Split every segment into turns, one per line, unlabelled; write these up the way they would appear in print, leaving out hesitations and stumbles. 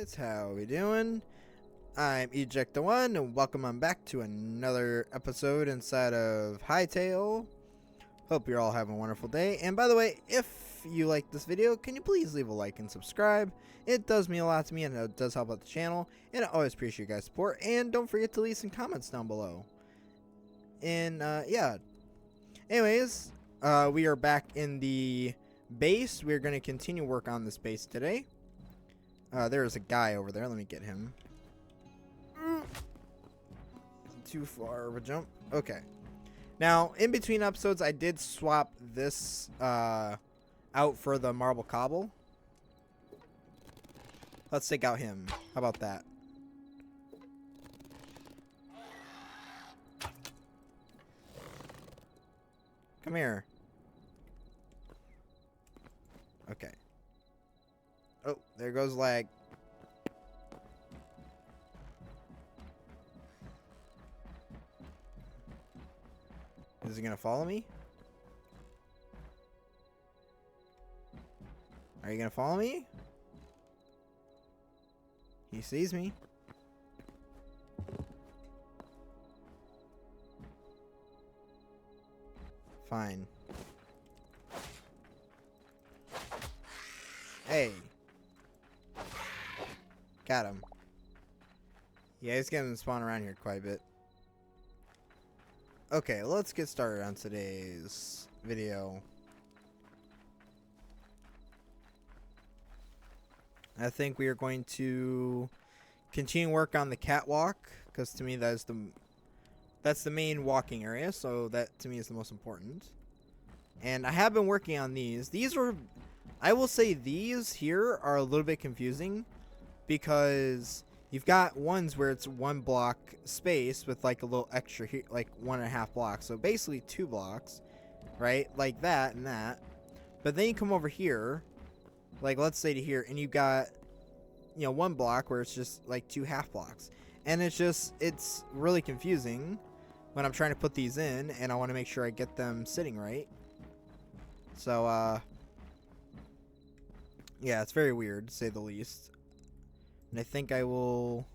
guys, how we doing? I'm Eject and welcome on back to another episode inside of Hytale. Hope you're all having a wonderful day. And by the way, if you like this video, can you please leave a like and subscribe? It does mean a lot to me and it does help out the channel. And I always appreciate your guys' support. And don't forget to leave some comments down below. And yeah. Anyways, we are back in the base. We're going to continue work on this base today. There's a guy over there. Let me get him. Too far of a jump. Okay. Now, in between episodes, I did swap this out for the marble cobble. Let's take out him. How about that? Come here. Okay. Oh, there goes lag. Is he gonna follow me? Are you gonna follow me? He sees me. Fine. Hey. Got him. Yeah, he's getting spawn around here quite a bit. Okay, let's get started on today's video. I think we are going to continue work on the catwalk, because to me that's the main walking area, so that to me is the most important. And I have been working on these. I will say these here are a little bit confusing because you've got ones where it's 1 block space with like a little extra here, like 1.5 blocks. So basically 2 blocks, right? Like that and that. But then you come over here, like let's say to here, and you've got, 1 block where it's just like 2 half blocks. And it's really confusing when I'm trying to put these in and I want to make sure I get them sitting right. So, yeah, it's very weird to say the least. And I think I will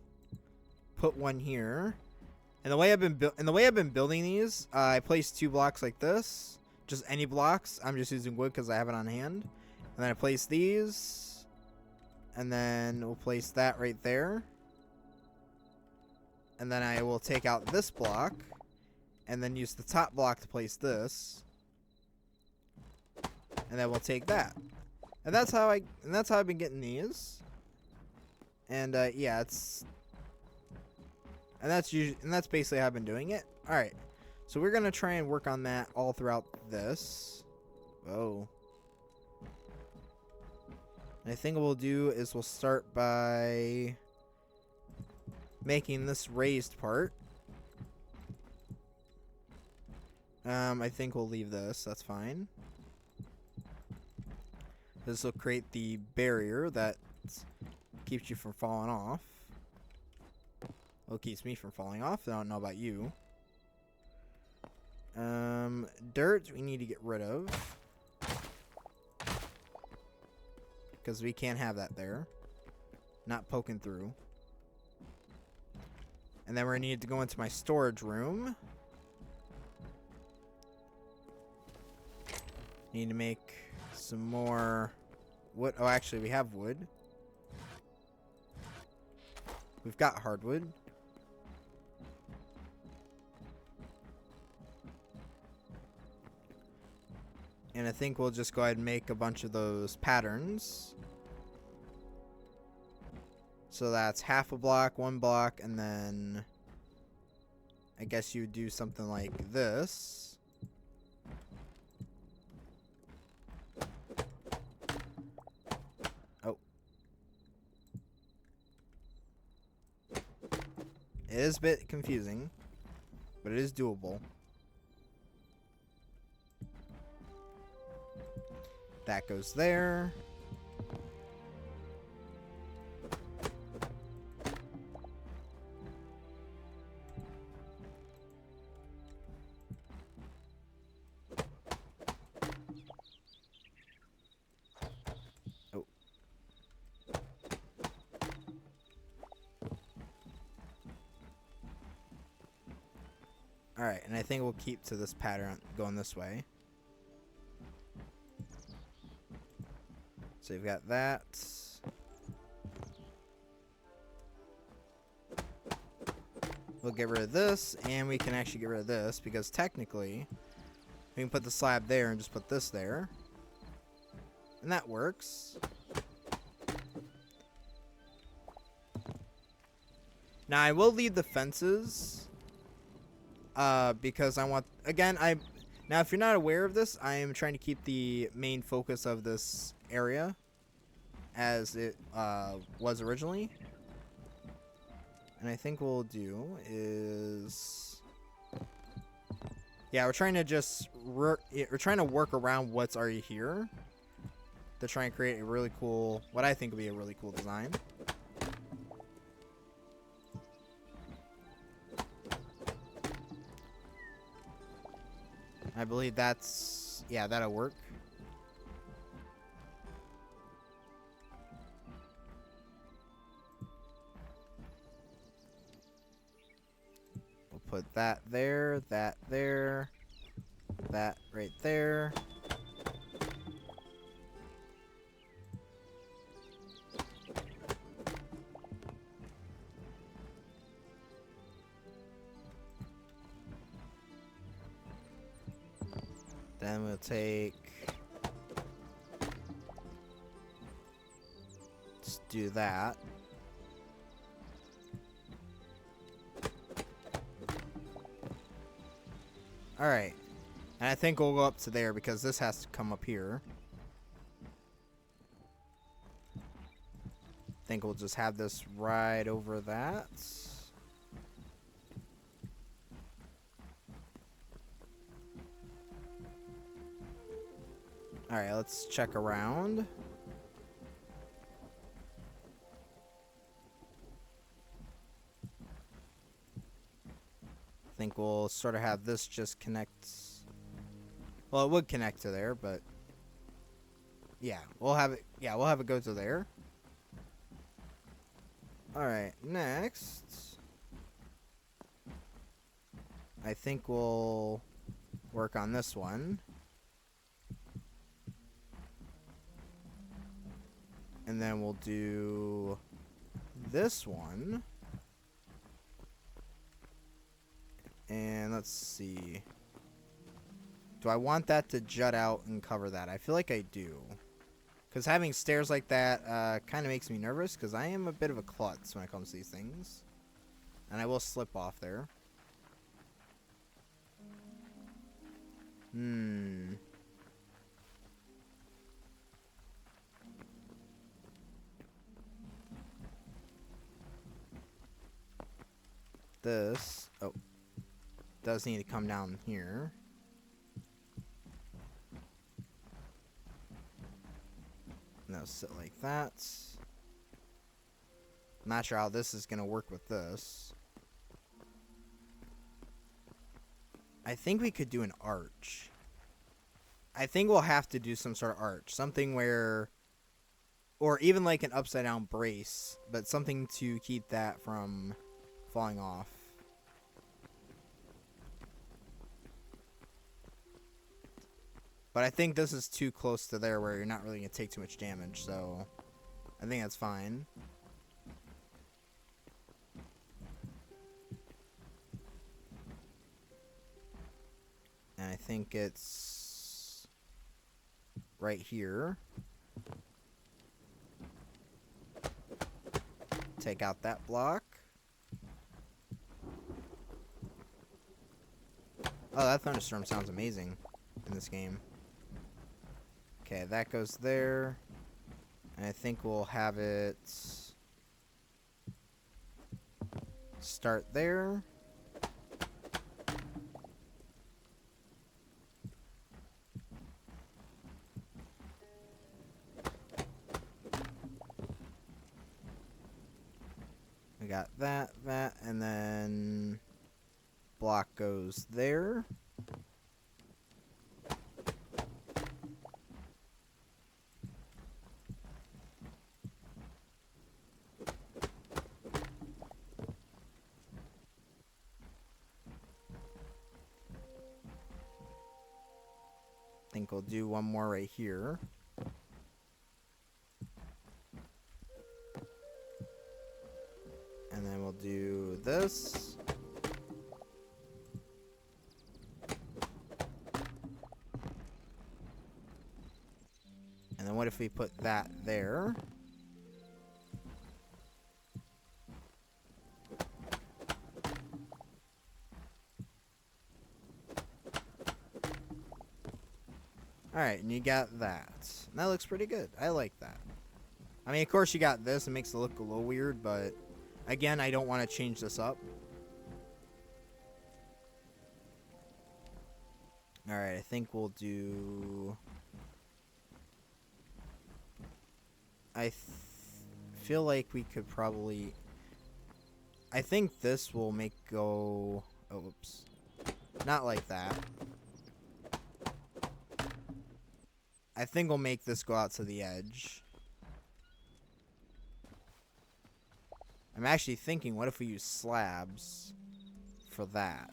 put one here. And the way I've been building these, I place 2 blocks like this, just any blocks. I'm just using wood because I have it on hand. And then I place these, and then we'll place that right there. And then I will take out this block, and then use the top block to place this. And then we'll take that. And that's how I've been getting these. And yeah, that's basically how I've been doing it. All right, so we're gonna try and work on that all throughout this. Whoa. And I think what we'll do is we'll start by making this raised part. I think we'll leave this. That's fine. This will create the barrier that keeps you from falling off. Well, it keeps me from falling off. I don't know about you. Dirt we need to get rid of, because we can't have that there. Not poking through. And then we're going to need to go into my storage room. Need to make some more wood. Oh, actually, we have wood. We've got hardwood. And I think we'll just go ahead and make a bunch of those patterns. So that's half a block, 1 block, and then I guess you do something like this. Oh. It is a bit confusing, but it is doable. That goes there. Alright, and I think we'll keep to this pattern going this way. So you've got that. We'll get rid of this, and we can actually get rid of this, because technically, we can put the slab there and just put this there. And that works. Now, I will leave the fences, because I want, again, now if you're not aware of this, I am trying to keep the main focus of this area as it was originally. And I think what we'll do is, yeah, we're trying to just we're trying to work around what's already here to try and create a really cool, what I think will be a really cool design. I believe that's, yeah, that'll work. Put that there, that there, that right there. Then we'll take, let's do that. Alright, and I think we'll go up to there because this has to come up here. I think we'll just have this right over that. Alright, let's check around. I think we'll sort of have this just connect. Well, it would connect to there, but yeah, we'll have it. Yeah, we'll have it go to there. All right, next, I think we'll work on this one, and then we'll do this one. And let's see. Do I want that to jut out and cover that? I feel like I do. Because having stairs like that kind of makes me nervous, because I am a bit of a klutz when it comes to these things. And I will slip off there. This, oh, does need to come down here. And that'll sit like that. I'm not sure how this is going to work with this. I think we could do an arch. I think we'll have to do some sort of arch. Something where, or even like an upside down brace, but something to keep that from falling off. But I think this is too close to there where you're not really going to take too much damage, so I think that's fine. And I think it's right here. Take out that block. Oh, that thunderstorm sounds amazing in this game. Okay, that goes there. And I think we'll have it start there. We got that, and then block goes there. think we'll do one more right here. And then we'll do this. And then what if we put that there? Alright, and you got that. And that looks pretty good. I like that. I mean, of course you got this. It makes it look a little weird, but again, I don't want to change this up. Alright, I think we'll do... I feel like we could probably... I think this will make go... Oh, oops. Not like that. I think we'll make this go out to the edge. I'm actually thinking, what if we use slabs for that?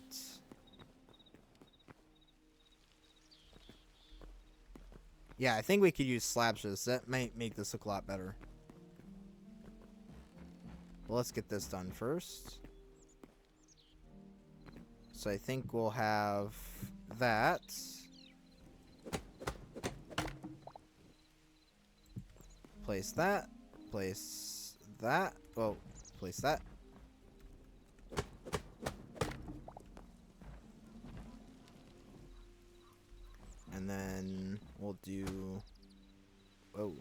Yeah, I think we could use slabs for this. That might make this look a lot better. Well, let's get this done first. So I think we'll have that. Place that. Place that. Oh, place that. And then we'll do... Whoa.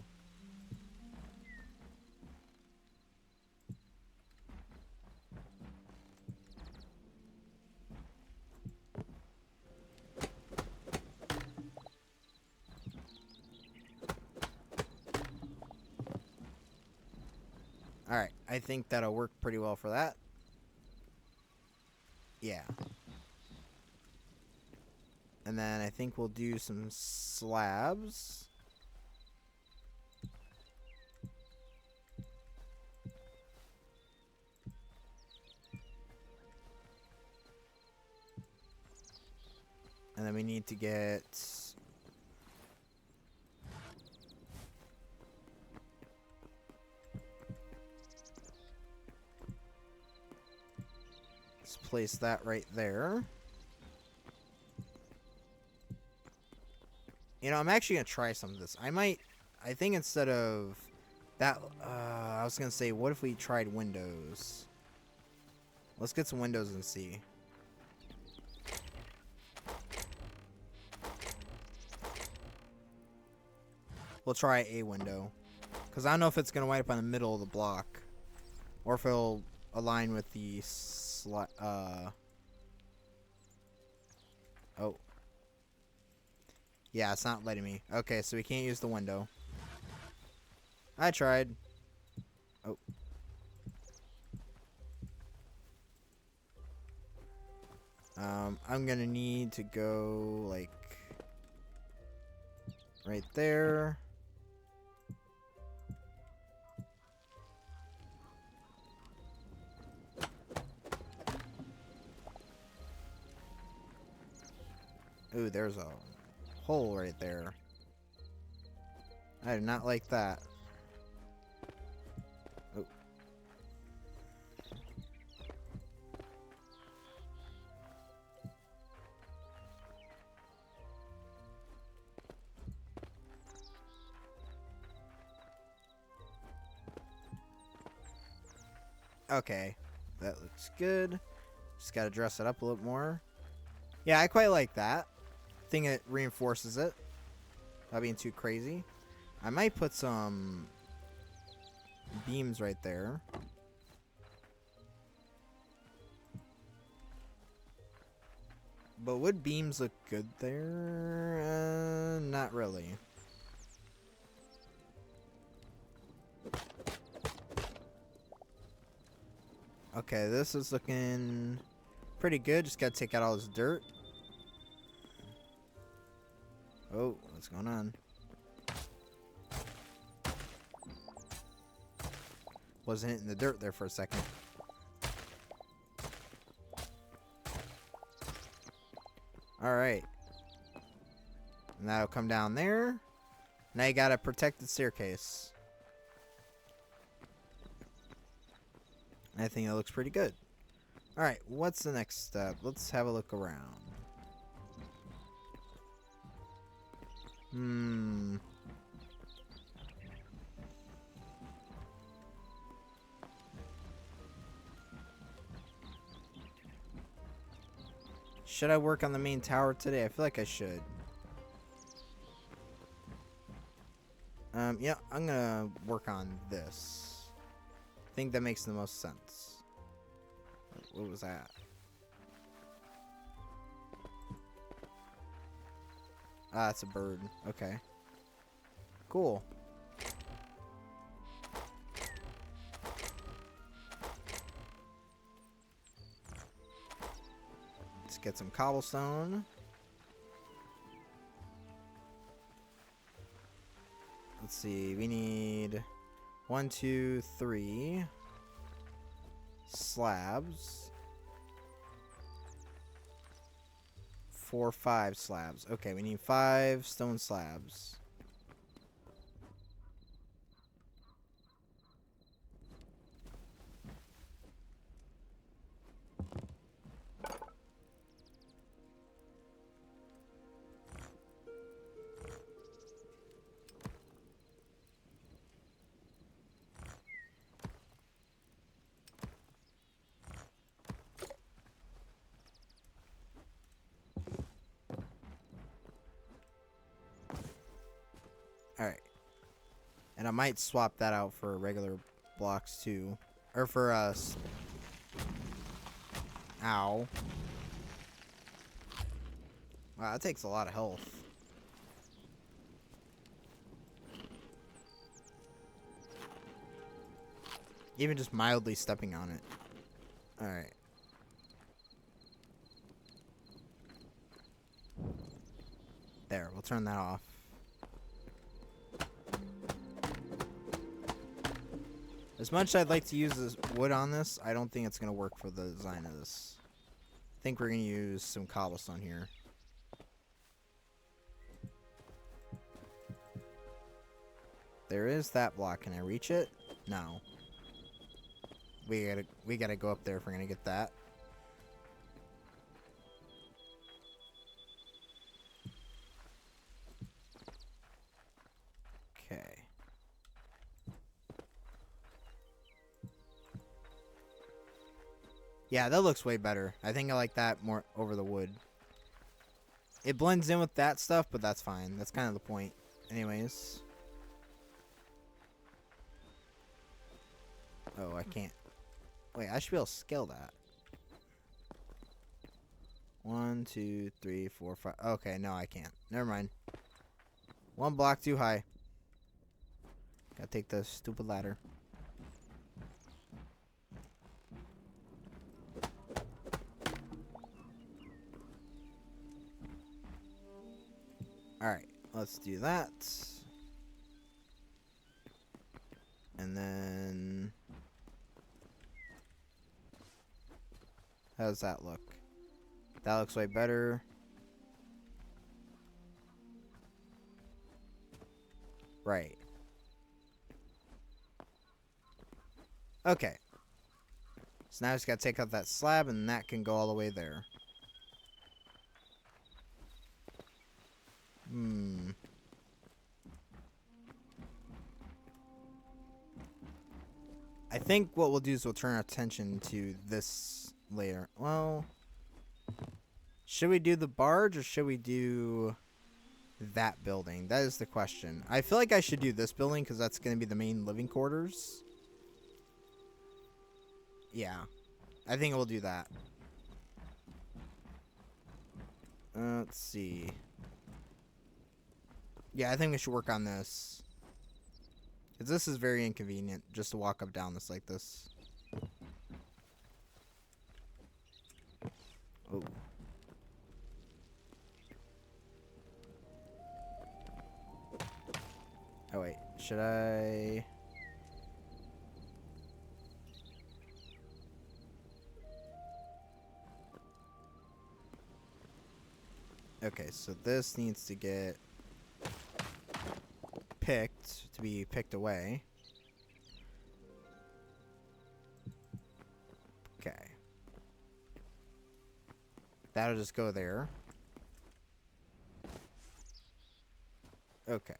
Alright, I think that'll work pretty well for that. Yeah. And then I think we'll do some slabs. And then we need to get... Let's place that right there. You know, I'm actually going to try some of this. I think instead of that, I was going to say, what if we tried windows? Let's get some windows and see. We'll try a window. Because I don't know if it's going to wind up on the middle of the block. Or if it'll align with the... Oh. Yeah, it's not letting me. Okay, so we can't use the window. I tried. Oh. I'm gonna need to go, like, right there. Ooh, there's a hole right there. I do not like that. Oh. Okay, that looks good. Just gotta dress it up a little more. Yeah, I quite like that. I think it reinforces it. Not being too crazy. I might put some beams right there. But would beams look good there? Not really. Okay, this is looking pretty good. Just gotta take out all this dirt. Oh, what's going on? Wasn't hitting the dirt there for a second. Alright. And that'll come down there. Now you got a protected staircase. I think it looks pretty good. Alright, what's the next step? Let's have a look around. Should I work on the main tower today? I feel like I should. Yeah, I'm gonna work on this. I think that makes the most sense. What was that? Ah, it's a bird. Okay. Cool. Let's get some cobblestone. Let's see. We need 1, 2, 3 slabs. 4, 5 slabs. Okay, we need 5 stone slabs. Alright. And I might swap that out for regular blocks too. Or for us. Ow. Wow, that takes a lot of health. Even just mildly stepping on it. Alright. There, we'll turn that off. As much as I'd like to use this wood on this, I don't think it's going to work for the design of this. I think we're going to use some cobblestone here. There is that block. Can I reach it? No. We gotta go up there if we're gonna get that. Okay. Yeah, that looks way better. I think I like that more over the wood. It blends in with that stuff, but that's fine. That's kind of the point. Anyways. Oh, I can't. Wait, I should be able to scale that. 1, 2, 3, 4, 5. Okay, no, I can't. Never mind. 1 block too high. Gotta take the stupid ladder. Alright, let's do that. And then... how does that look? That looks way better. Right. Okay. So now I just gotta take out that slab and that can go all the way there. I think what we'll do is we'll turn our attention to this later. Well, should we do the barge or should we do that building? That is the question. I feel like I should do this building because that's going to be the main living quarters. Yeah. I think we'll do that. Let's see. Yeah, I think we should work on this. Because this is very inconvenient just to walk up down this like this. Oh. Oh, wait. Should I... okay, so this needs to get to be picked away. Okay. That'll just go there. Okay.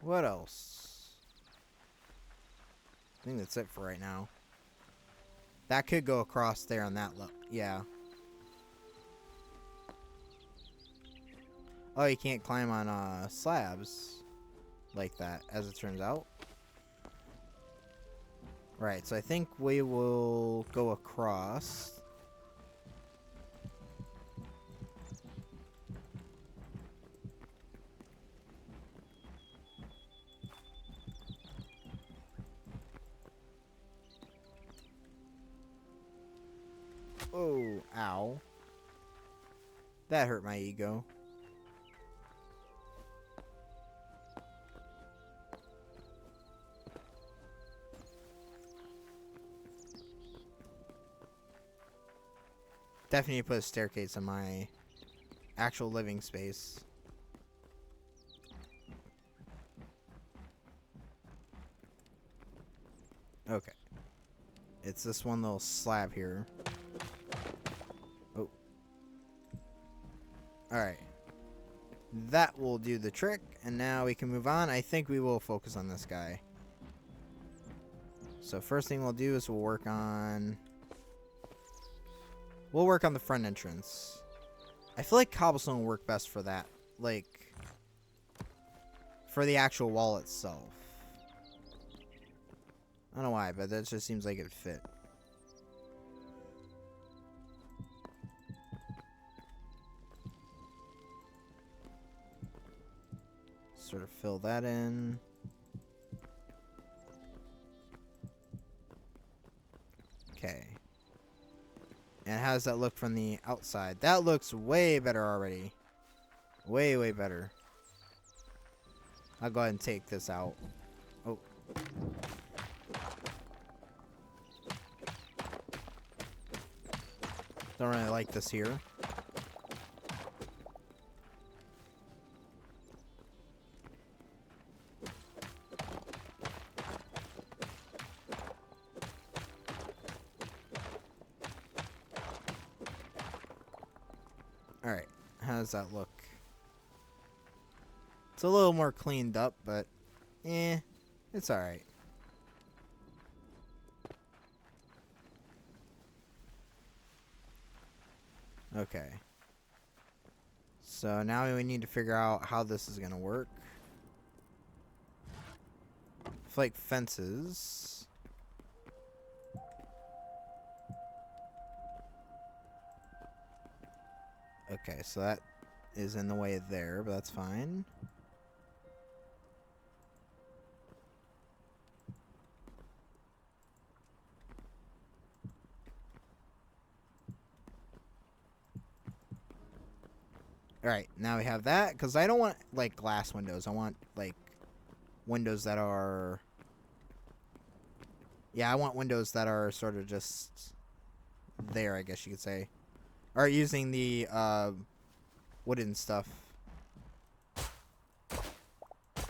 What else? I think that's it for right now. That could go across there on that level. Yeah. Oh, you can't climb on slabs like that, as it turns out. Right, so I think we will go across. Oh, ow. That hurt my ego. Definitely need to put a staircase in my actual living space. Okay. It's this one little slab here. Oh. Alright. That will do the trick, and now we can move on. I think we will focus on this guy. So first thing we'll do is we'll work on the front entrance. I feel like cobblestone will work best for that. Like, for the actual wall itself. I don't know why, but that just seems like it'd fit. Sort of fill that in. Okay. And how does that look from the outside? That looks way better already. Way, way better. I'll go ahead and take this out. Oh. Don't really like this here. Alright, how does that look? It's a little more cleaned up, but it's alright. Okay. So now we need to figure out how this is going to work. Like fences. Okay, so that is in the way there, but that's fine. Alright, now we have that, because I don't want, like, glass windows. I want, like, windows that are... Yeah, I want windows that are sort of just there, I guess you could say. Or using the wooden stuff.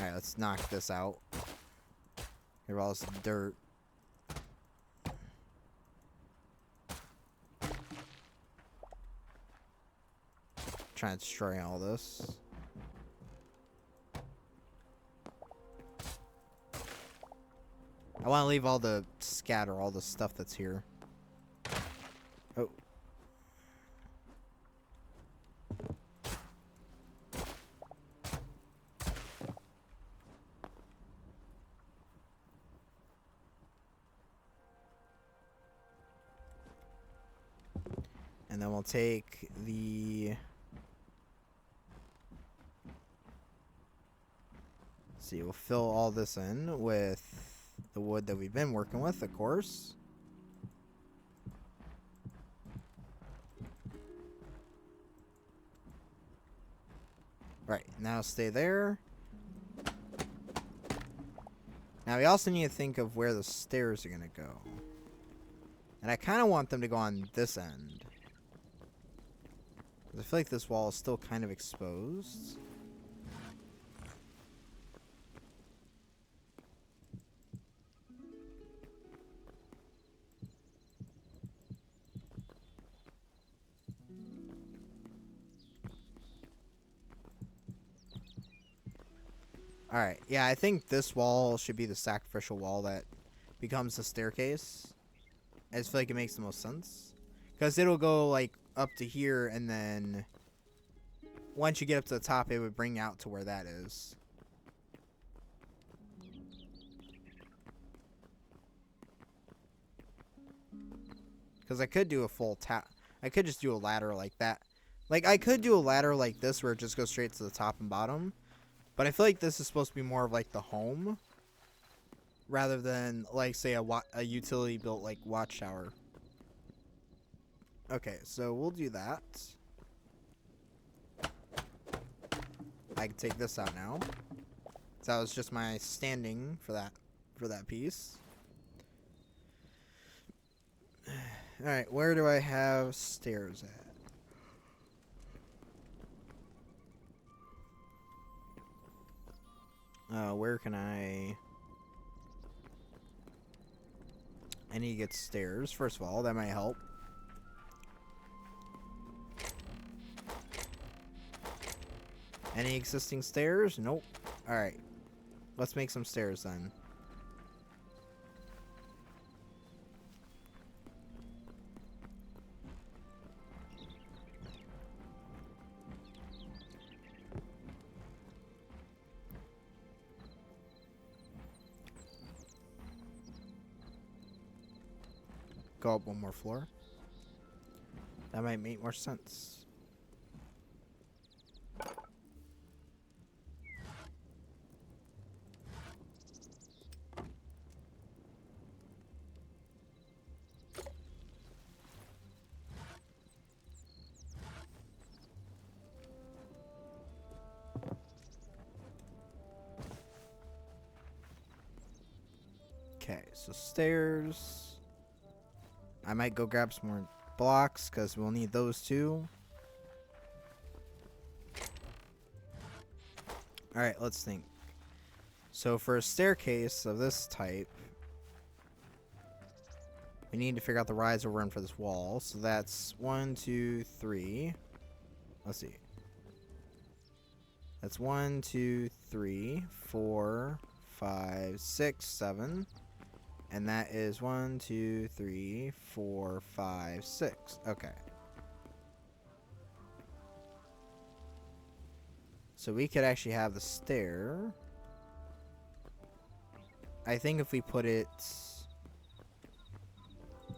Alright, let's knock this out. Here, all this dirt. Trying to destroy all this. I want to leave all the scatter, all the stuff that's here. Oh. And then we'll take the... Let's see, we'll fill all this in with the wood that we've been working with, of course. Right, now stay there. Now we also need to think of where the stairs are going to go. And I kind of want them to go on this end. I feel like this wall is still kind of exposed. Alright, yeah, I think this wall should be the sacrificial wall that becomes the staircase. I just feel like it makes the most sense. Because it'll go, like, up to here, and then once you get up to the top, it would bring out to where that is. Because I could do a full tap. I could just do a ladder like that. Like, I could do a ladder like this where it just goes straight to the top and bottom. But I feel like this is supposed to be more of like the home. Rather than, like, say, a utility built, like, watchtower. Okay, so we'll do that. I can take this out now. So that was just my standing for that piece. Alright, where do I have stairs at? Where can I need to get stairs, first of all. That might help. Any existing stairs? Nope. Alright. Let's make some stairs then. Go up one more floor. That might make more sense. Okay, so stairs. I might go grab some more blocks because we'll need those too. Alright, let's think. So for a staircase of this type, we need to figure out the rise or run for this wall. So that's 1, 2, 3. Let's see. That's 1, 2, 3, 4, 5, 6, 7. And that is 1, 2, 3, 4, 5, 6. Okay. So we could actually have the stair. I think if we put it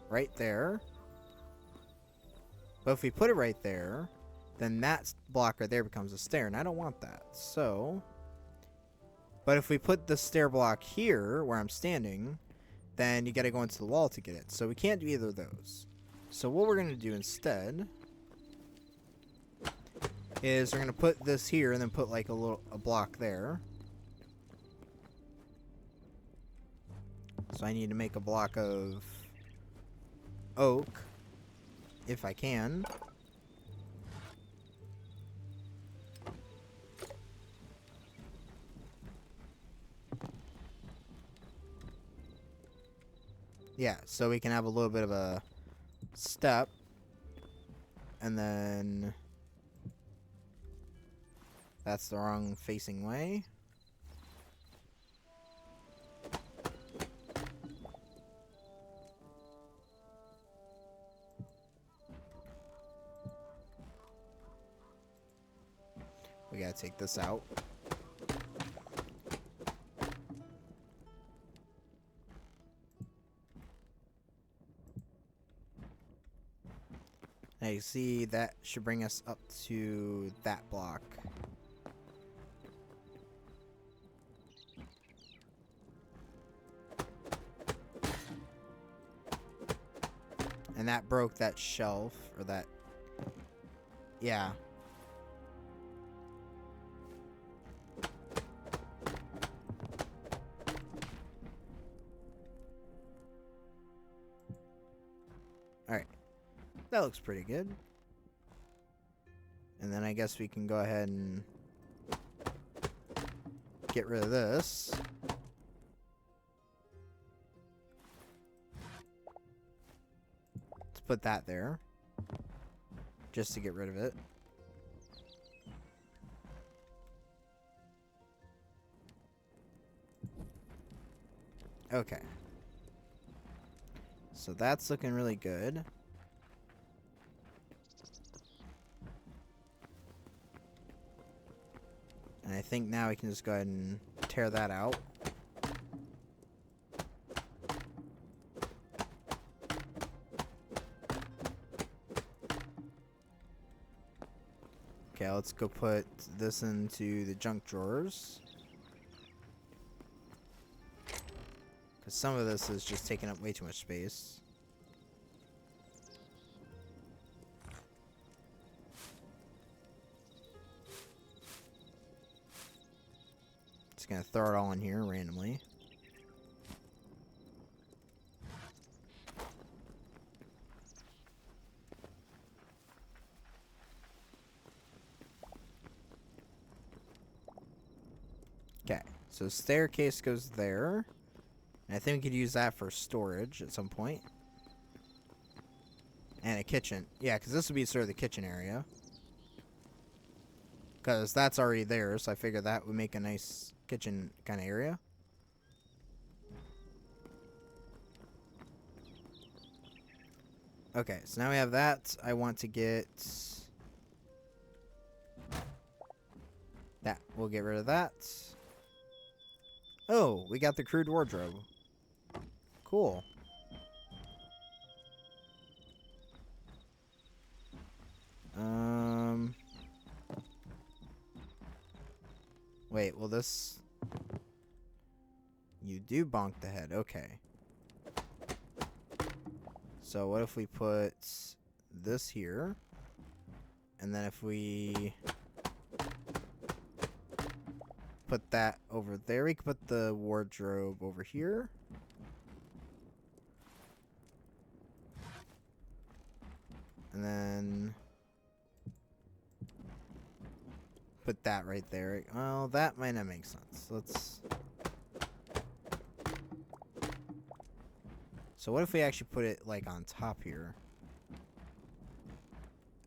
right there. But if we put it right there, then that block right there becomes a stair. And I don't want that. So. But if we put the stair block here, where I'm standing, then you got to go into the wall to get it. So we can't do either of those. So what we're going to do instead is we're going to put this here and then put like a block there. So I need to make a block of oak if I can. Yeah, so we can have a little bit of a step. And then that's the wrong facing way. We gotta take this out. Now you see that should bring us up to that block. And that broke that shelf, or that, yeah. Alright. That looks pretty good. And then I guess we can go ahead and get rid of this. Let's put that there. Just to get rid of it. Okay. So that's looking really good. And I think now we can just go ahead and tear that out. Okay, let's go put this into the junk drawers. Because some of this is just taking up way too much space. Just gonna throw it all in here randomly. Okay, so staircase goes there. And I think we could use that for storage at some point. And a kitchen. Yeah, because this would be sort of the kitchen area. Because that's already there, so I figured that would make a nice kitchen kind of area. Okay, so now we have that. I want to get that. We'll get rid of that. Oh, we got the crude wardrobe. Cool. Wait, will this... You do bonk the head. Okay. So what if we put this here? And then if we put that over there, we can put the wardrobe over here. And then put that right there. Well, that might not make sense. Let's... So what if we actually put it, like, on top here?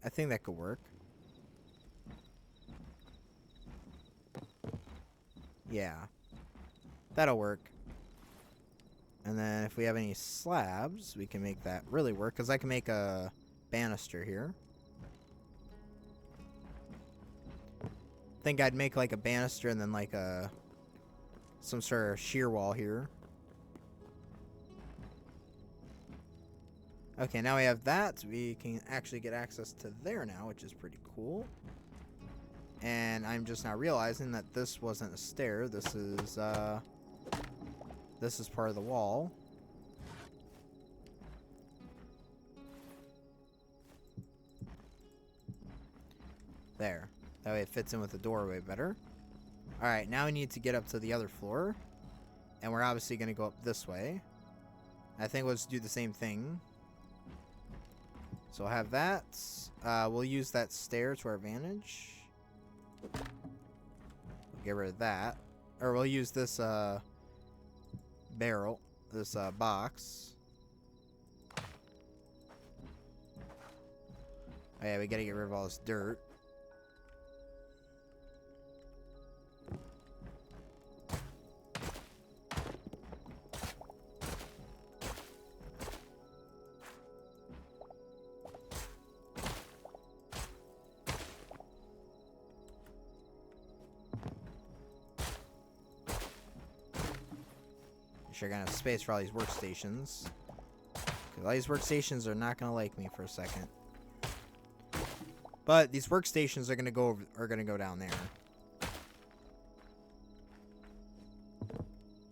I think that could work. Yeah. That'll work. And then if we have any slabs, we can make that really work. Because I can make a banister here. I think I'd make, like, a banister and then, like, some sort of shear wall here. Okay, now we have that. We can actually get access to there now, which is pretty cool. And I'm just now realizing that this wasn't a stair. This is part of the wall. There. That way it fits in with the doorway better. Alright, now we need to get up to the other floor. And we're obviously going to go up this way. I think we'll just do the same thing. So we'll have that. We'll use that stair to our advantage. Get rid of that. Or we'll use this barrel. This box. Oh yeah, we gotta get rid of all this dirt. Sure, gonna have space for all these workstations. Cause all these workstations are not gonna like me for a second. But these workstations are gonna go down there.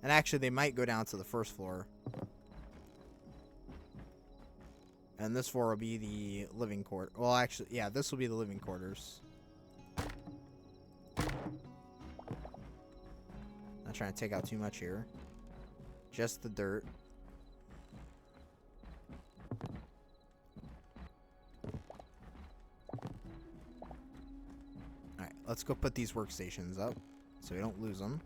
And actually, they might go down to the first floor. And this floor will be the living quarters. Well, actually, yeah, this will be the living quarters. Not trying to take out too much here. Just the dirt. Alright, let's go put these workstations up so we don't lose them.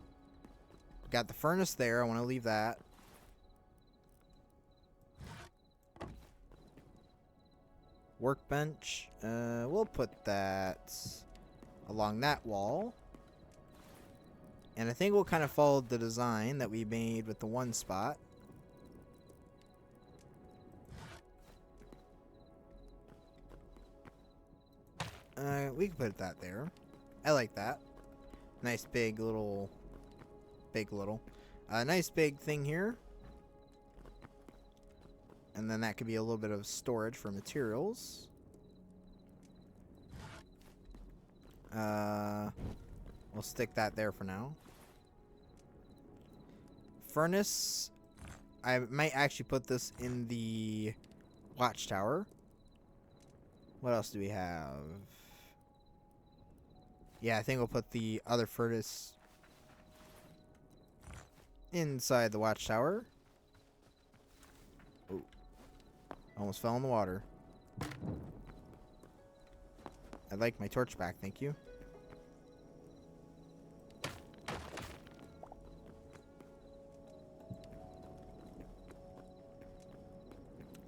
Got the furnace there. I want to leave that. Workbench. We'll put that along that wall. And I think we'll kind of follow the design that we made with the one spot. We can put that there. I like that. Nice big little... nice big thing here. And then that could be a little bit of storage for materials. We'll stick that there for now. Furnace. I might actually put this in the watchtower. What else do we have? Yeah, I think we'll put the other furnace inside the watchtower. Oh, almost fell in the water. I'd like my torch back, thank you.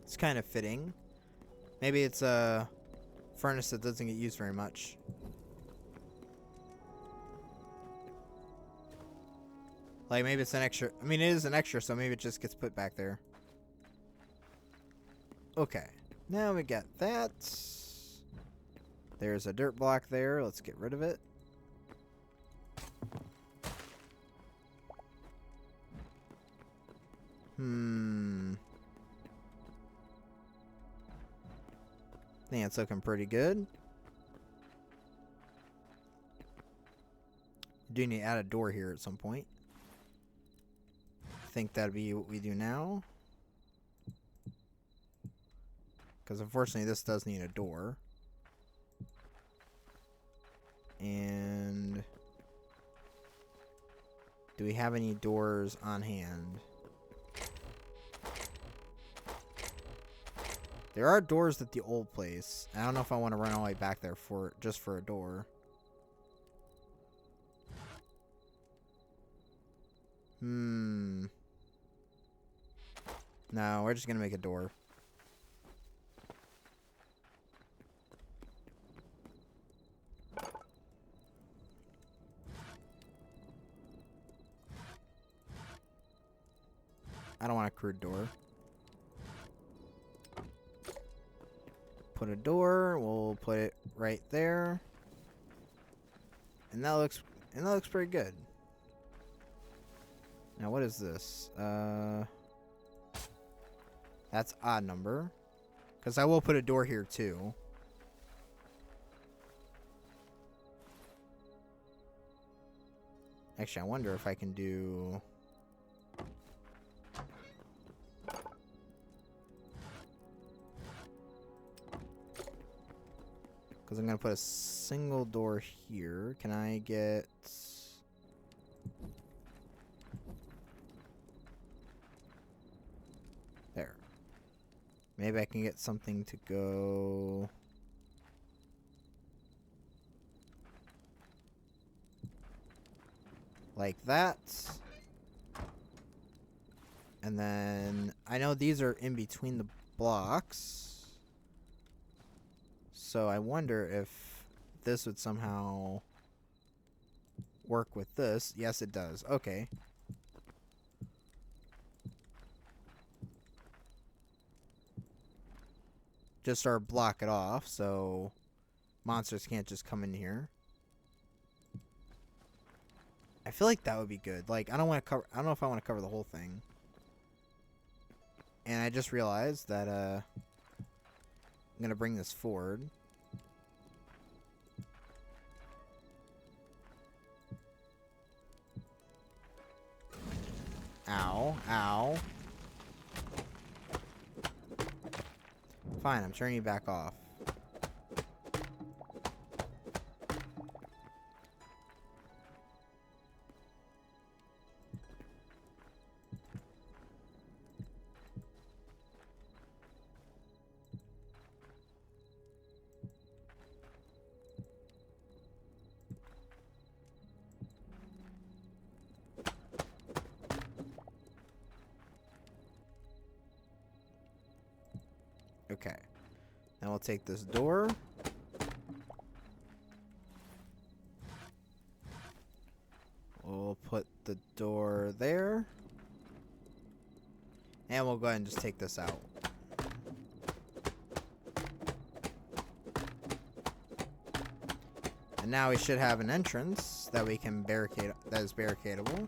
It's kind of fitting. Maybe it's a furnace that doesn't get used very much. Like, maybe it's an extra. I mean, it is an extra, so maybe it just gets put back there. Okay. Now we got that. There's a dirt block there. Let's get rid of it. I think it's looking pretty good. Do need to add a door here at some point. I think that'd be what we do now. Because unfortunately this does need a door. And do we have any doors on hand? There are doors at the old place. I don't know if I want to run all the way back there for just for a door. No, we're just gonna make a door. I don't want a crude door. Put a door. We'll put it right there. And that looks pretty good. Now what is this? That's odd number. Because I will put a door here too. Actually, I wonder if I can do... Because I'm going to put a single door here. Can I get... There. Maybe I can get something to go... like that. And then I know these are in between the blocks. So I wonder if this would somehow work with this. Yes, it does. Okay. Just sort of block it off so monsters can't just come in here. I feel like that would be good. Like, I don't want to cover... I don't know if I want to cover the whole thing. And I just realized that I'm going to bring this forward. Ow. Ow. Fine, I'm turning you back off. Okay. Now we'll take this door. We'll put the door there. And we'll go ahead and just take this out. And now we should have an entrance that we can barricade, that is barricadable.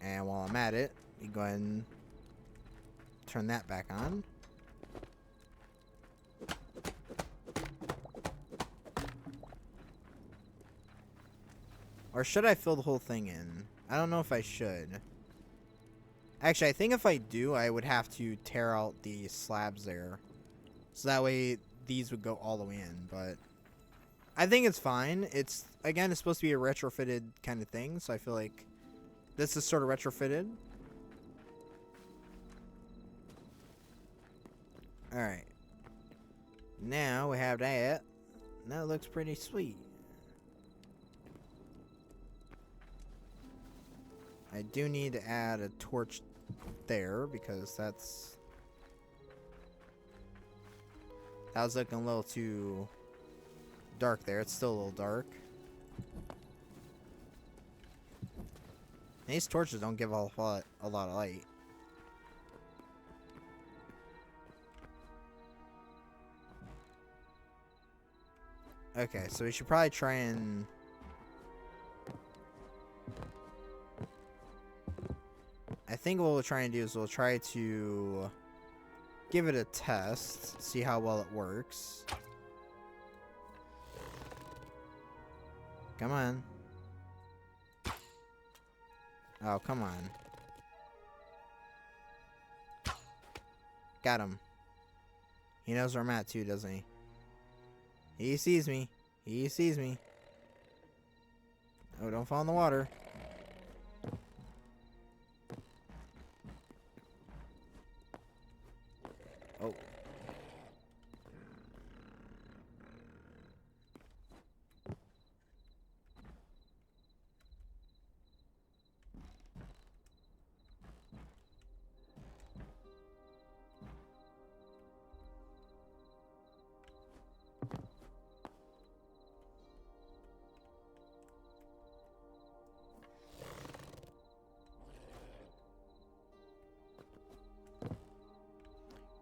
And while I'm at it, we go ahead and turn that back on. Or should I fill the whole thing in? I don't know if I should. Actually, I think if I do, I would have to tear out the slabs there. So that way, these would go all the way in. But I think it's fine. It's, again, it's supposed to be a retrofitted kind of thing. So I feel like this is sort of retrofitted. Alright. Now we have that. That looks pretty sweet. I do need to add a torch there because that was looking a little too dark there. It's still a little dark. And these torches don't give a lot of light. Okay, so we should probably try and... I think what we'll try and do is we'll try to give it a test, see how well it works. Come on. Oh, come on. Got him. He knows where I'm at too, doesn't he? He sees me. He sees me. Oh, don't fall in the water. Oh.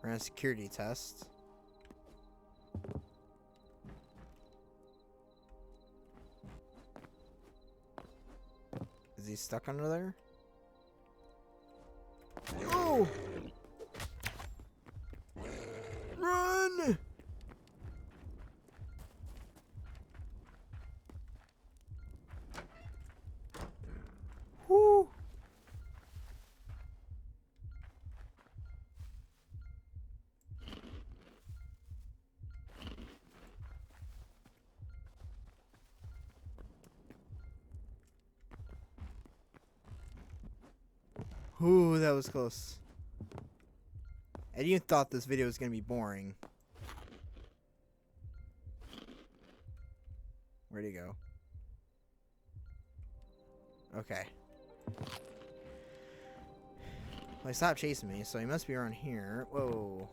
We're on a security test. Is he stuck under there? Oh! Run! Whoo! Ooh, that was close. I didn't thought this video was gonna be boring. Where'd he go? Okay. Well, he stopped chasing me, so he must be around here. Whoa.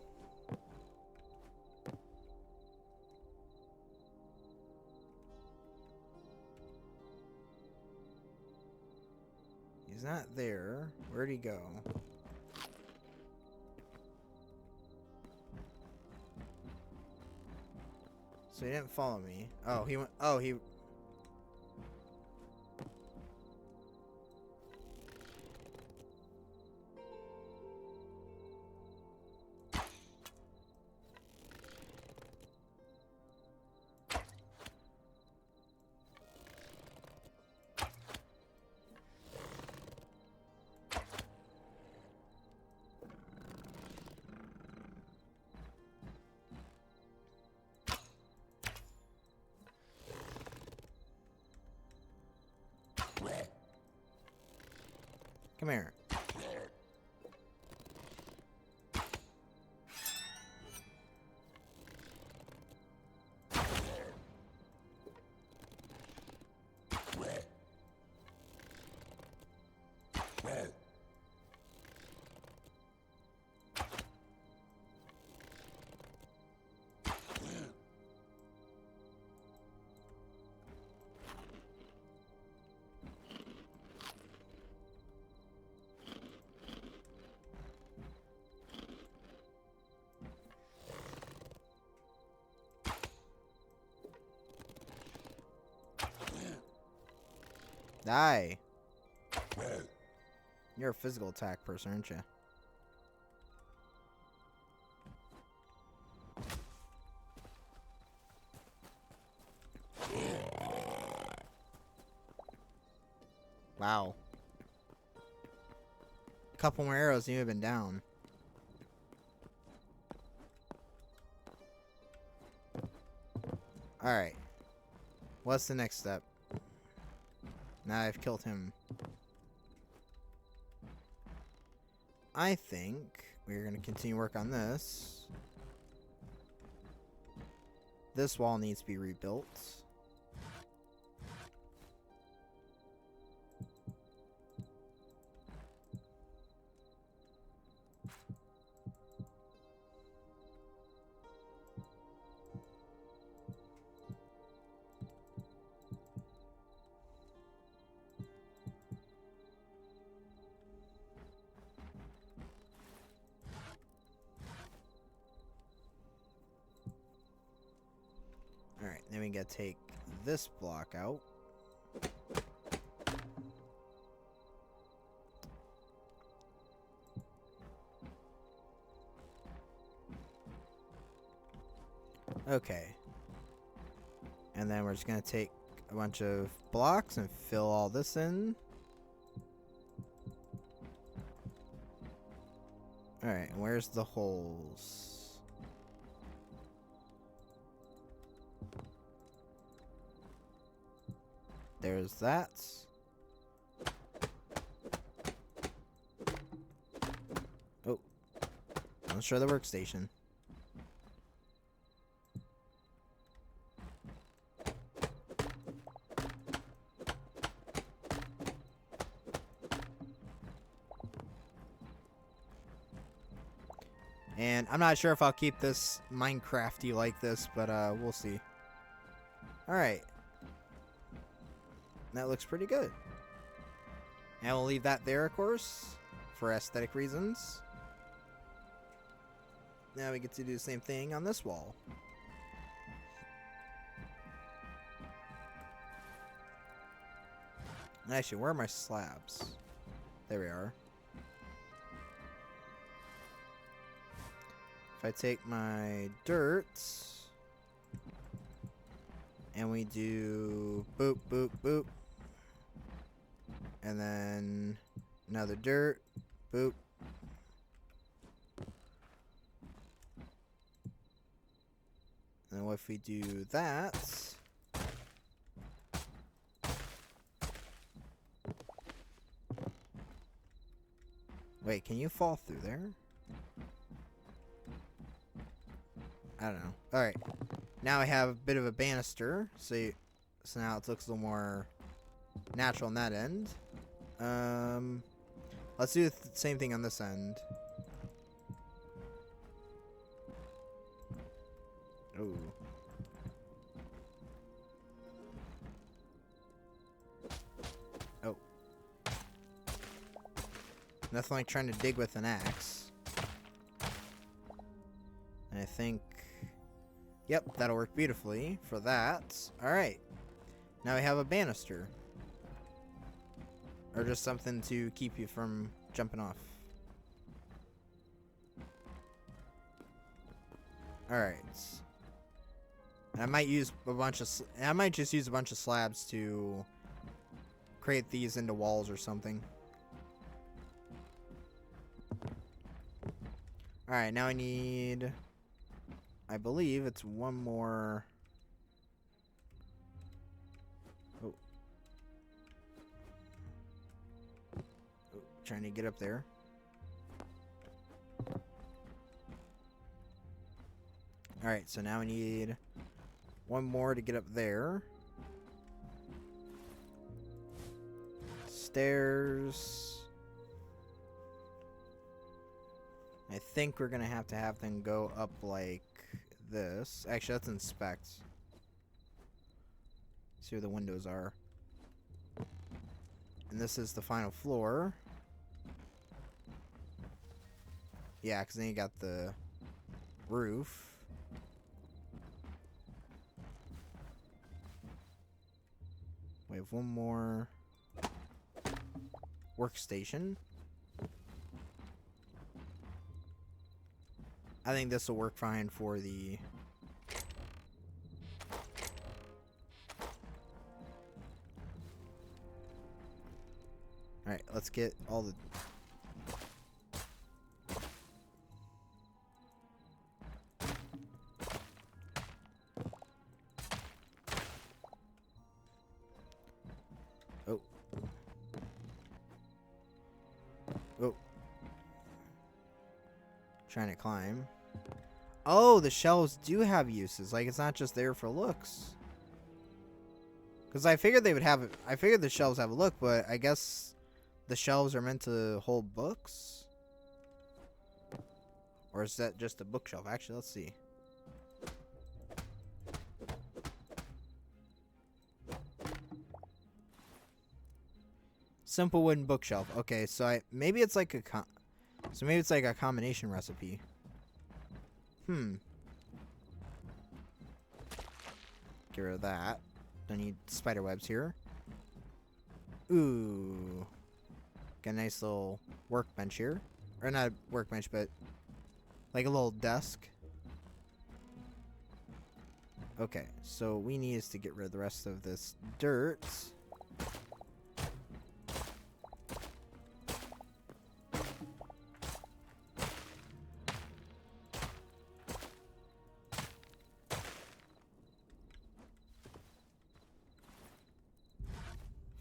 He's not there. Where'd he go? So he didn't follow me. Oh, he went. Oh, he. Come here. Die. You're a physical attack person, aren't you? Wow. A couple more arrows, you've been down. Alright. What's the next step? Now I've killed him. I think we're going to continue work on this. This wall needs to be rebuilt. Alright, then we gotta take this block out. Okay. And then we're just gonna take a bunch of blocks and fill all this in. Alright, and where's the holes? There's that. Oh. Let's show the workstation. And I'm not sure if I'll keep this Minecrafty like this, but we'll see. Alright. That looks pretty good. And we'll leave that there, of course, for aesthetic reasons. Now we get to do the same thing on this wall. Actually, where are my slabs? There we are. If I take my dirt and we do boop, boop, boop, and then another dirt, boop. And if we do that, wait, can you fall through there? I don't know. Alright. Now I have a bit of a banister, so now it looks a little more natural on that end. Let's do the same thing on this end. Ooh. Oh. Nothing like trying to dig with an axe. And I think... Yep, that'll work beautifully for that. Alright. Now we have a banister. Or just something to keep you from jumping off. Alright. I might use a bunch of... I might just use a bunch of slabs to create these into walls or something. Alright, now I need... I believe it's one more... Oh. Oh, trying to get up there. Alright, so now I need one more to get up there. Stairs. I think we're gonna have them go up like this. Actually, let's inspect. See where the windows are. And this is the final floor. Yeah, because then you got the roof. We have one more. workstation. I think this will work fine for the... Alright, let's get all the... Oh. Oh. Trying to climb. Oh, the shelves do have uses. Like, it's not just there for looks. Because I figured they would have... I figured the shelves have a look, but I guess the shelves are meant to hold books? Or is that just a bookshelf? Actually, let's see. Simple wooden bookshelf. Okay, so maybe it's like a maybe it's like a combination recipe. Get rid of that. Don't need spider webs here. Ooh. Got a nice little workbench here. Or not a workbench, but like a little desk. Okay, so we need is to get rid of the rest of this dirt.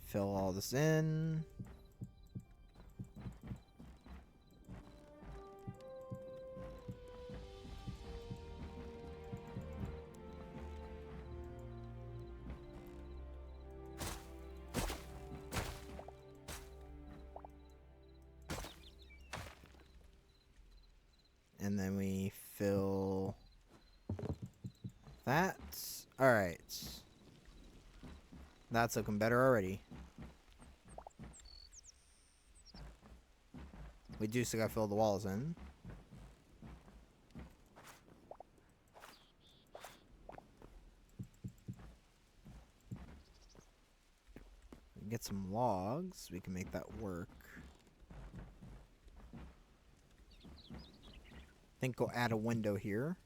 Fill all this in. And then we fill that. Alright. That's looking better already. We do still gotta fill the walls in. Get some logs. We can make that work. I think we'll add a window here.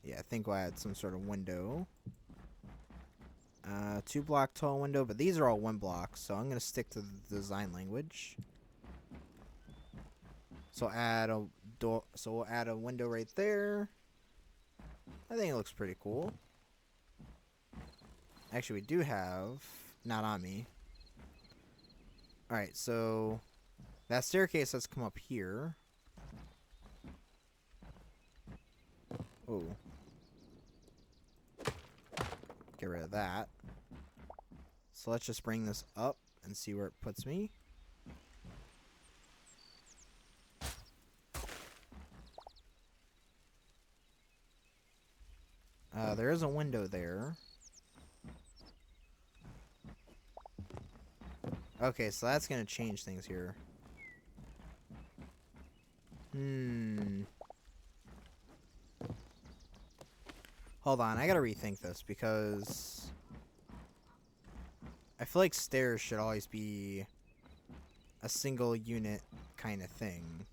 Yeah, I think we'll add some sort of window. 2 block tall window, but these are all 1 block, so I'm gonna stick to the design language. So add a door. So we'll add a window right there. I think it looks pretty cool. Actually, we do have not on me. All right, so that staircase has come up here. Oh. Get rid of that. So let's just bring this up and see where it puts me. There is a window there. Okay, so that's gonna change things here. Hold on, I gotta rethink this because I feel like stairs should always be a single unit kind of thing.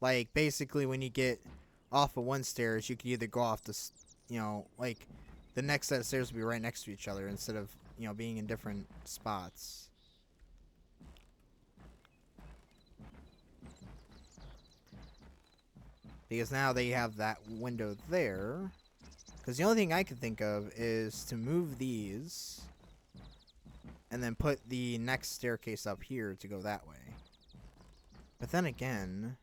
Like, basically, when you get off of one stairs, you can either go off this, you know, like, the next set of stairs will be right next to each other instead of, you know, being in different spots. Because now they have that window there. Because the only thing I can think of is to move these and then put the next staircase up here to go that way. But then again,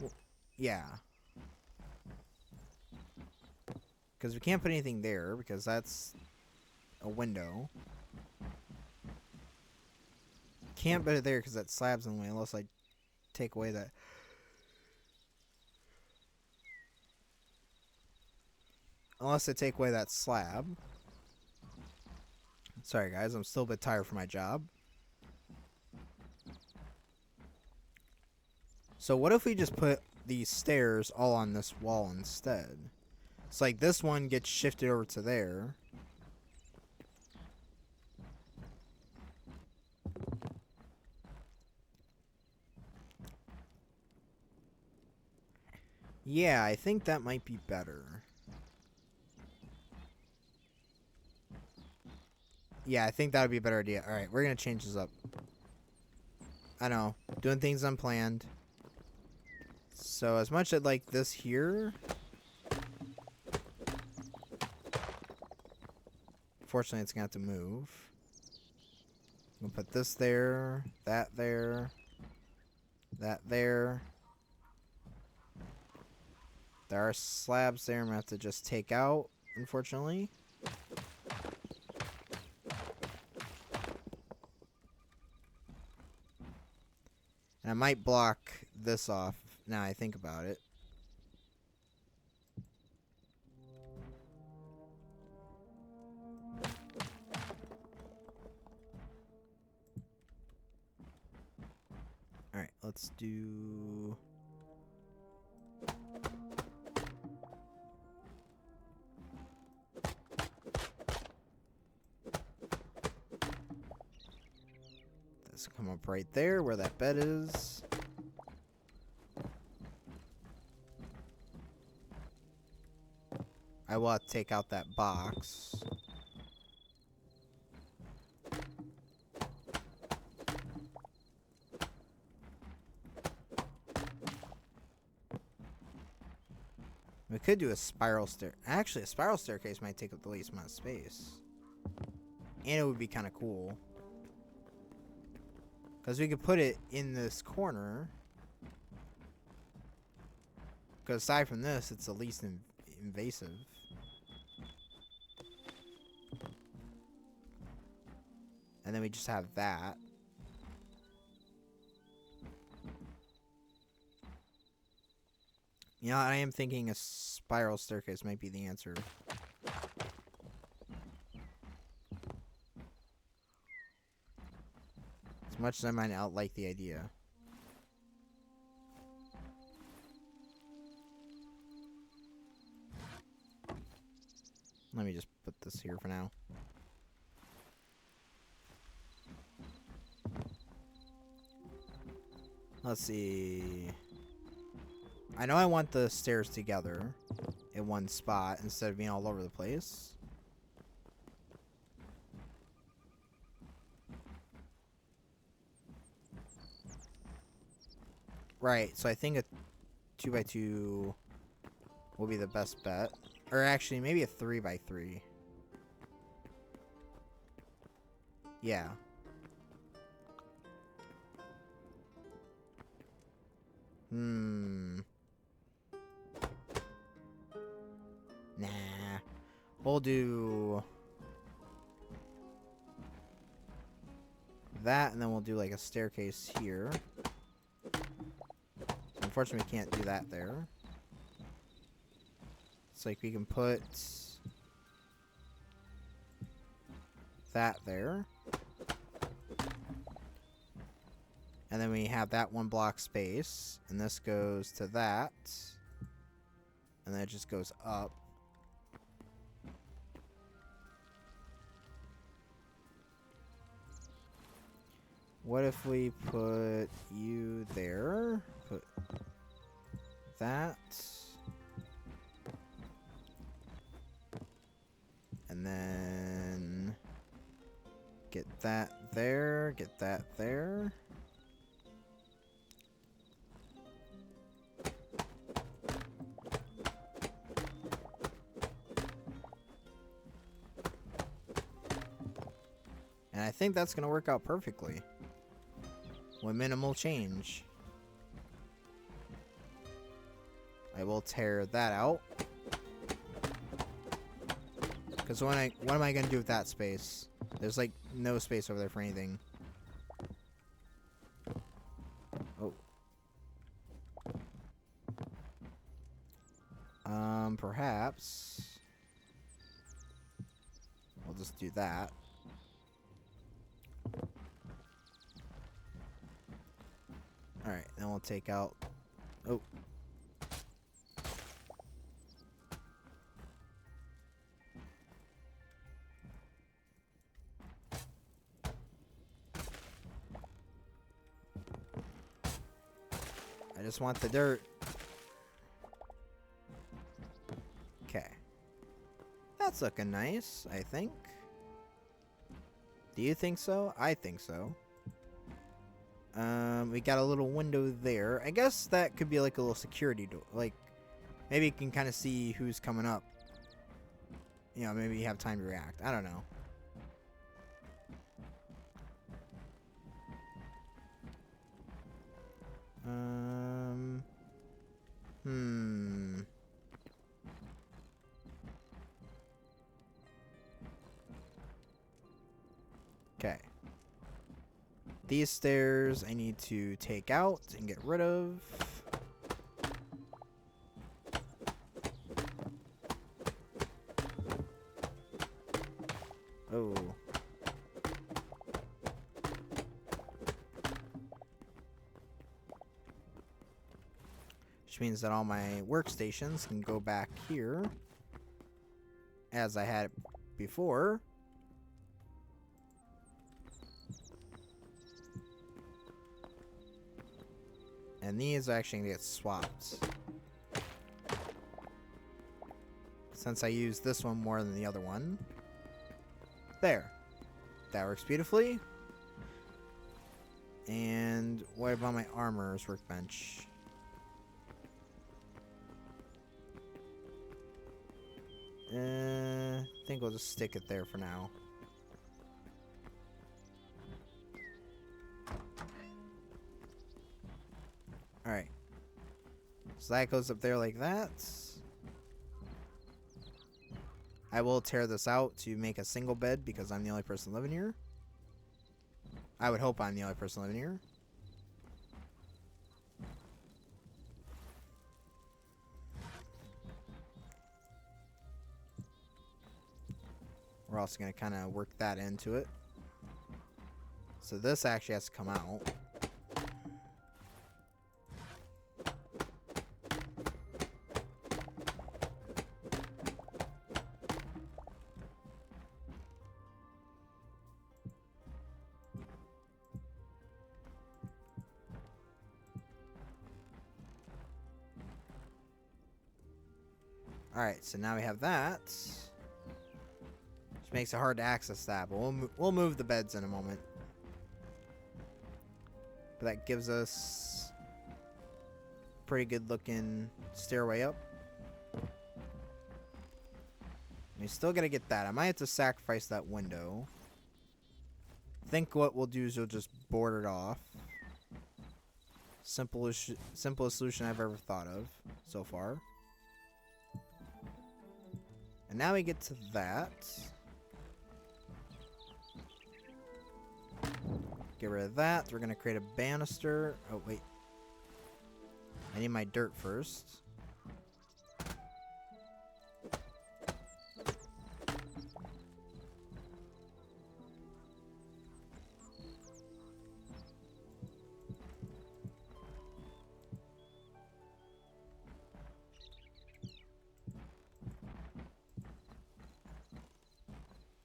well, yeah. Because we can't put anything there because that's a window. Can't put it there because that slab's in the way unless I take away that. Unless I take away that slab. Sorry guys, I'm still a bit tired for my job. So what if we just put these stairs all on this wall instead? It's like this one gets shifted over to there. Yeah, I think that might be better. Yeah, I think that would be a better idea. Alright, we're going to change this up. I know. Doing things unplanned. So as much as like this here... Fortunately, it's going to have to move. I'm going to put this there, that there, that there. There are slabs there I'm going to have to just take out, unfortunately. And I might block this off now I think about it. Alright, let's do... This come up right there where that bed is. I will have to take out that box. We could do a spiral stair. Actually, a spiral staircase might take up the least amount of space. And it would be kind of cool. Because we could put it in this corner. Because aside from this, it's the least invasive. And then we just have that. You know, I am thinking a spiral staircase might be the answer. As much as I might not like the idea. Let me just put this here for now. Let's see. I know I want the stairs together in one spot instead of being all over the place. Right, so I think a 2x2 will be the best bet. Or actually, maybe a 3x3. Yeah. Nah. We'll do that, and then we'll do like a staircase here. Unfortunately, we can't do that there. It's like we can put that there. And then we have that one block space. And this goes to that. And then it just goes up. What if we put you there? Put that. And then get that there, get that there. And I think that's going to work out perfectly. With minimal change. I will tear that out. Because what am I going to do with that space? There's like no space over there for anything. Oh. Perhaps we'll just do that. Alright, then we'll take out Oh. I just want the dirt. Okay. That's looking nice, I think. Do you think so? I think so. We got a little window there. I guess that could be like a little security door. Like, maybe you can kind of see who's coming up. You know, maybe you have time to react. I don't know. Okay. These stairs I need to take out and get rid of. Oh. Which means that all my workstations can go back here as I had it before. And these actually get swapped. Since I use this one more than the other one. There. That works beautifully. And what about my armorer's workbench? I think we'll just stick it there for now. Alright. So that goes up there like that. I will tear this out to make a single bed because I'm the only person living here. I would hope I'm the only person living here. We're also going to kind of work that into it. So this actually has to come out. Alright, so now we have that. Which makes it hard to access that, but we'll move the beds in a moment. But that gives us a pretty good looking stairway up. We still gotta get that. I might have to sacrifice that window. I think what we'll do is we'll just board it off. Simplest solution I've ever thought of so far. And now we get to that. Get rid of that. We're going to create a banister. Oh, wait. I need my dirt first.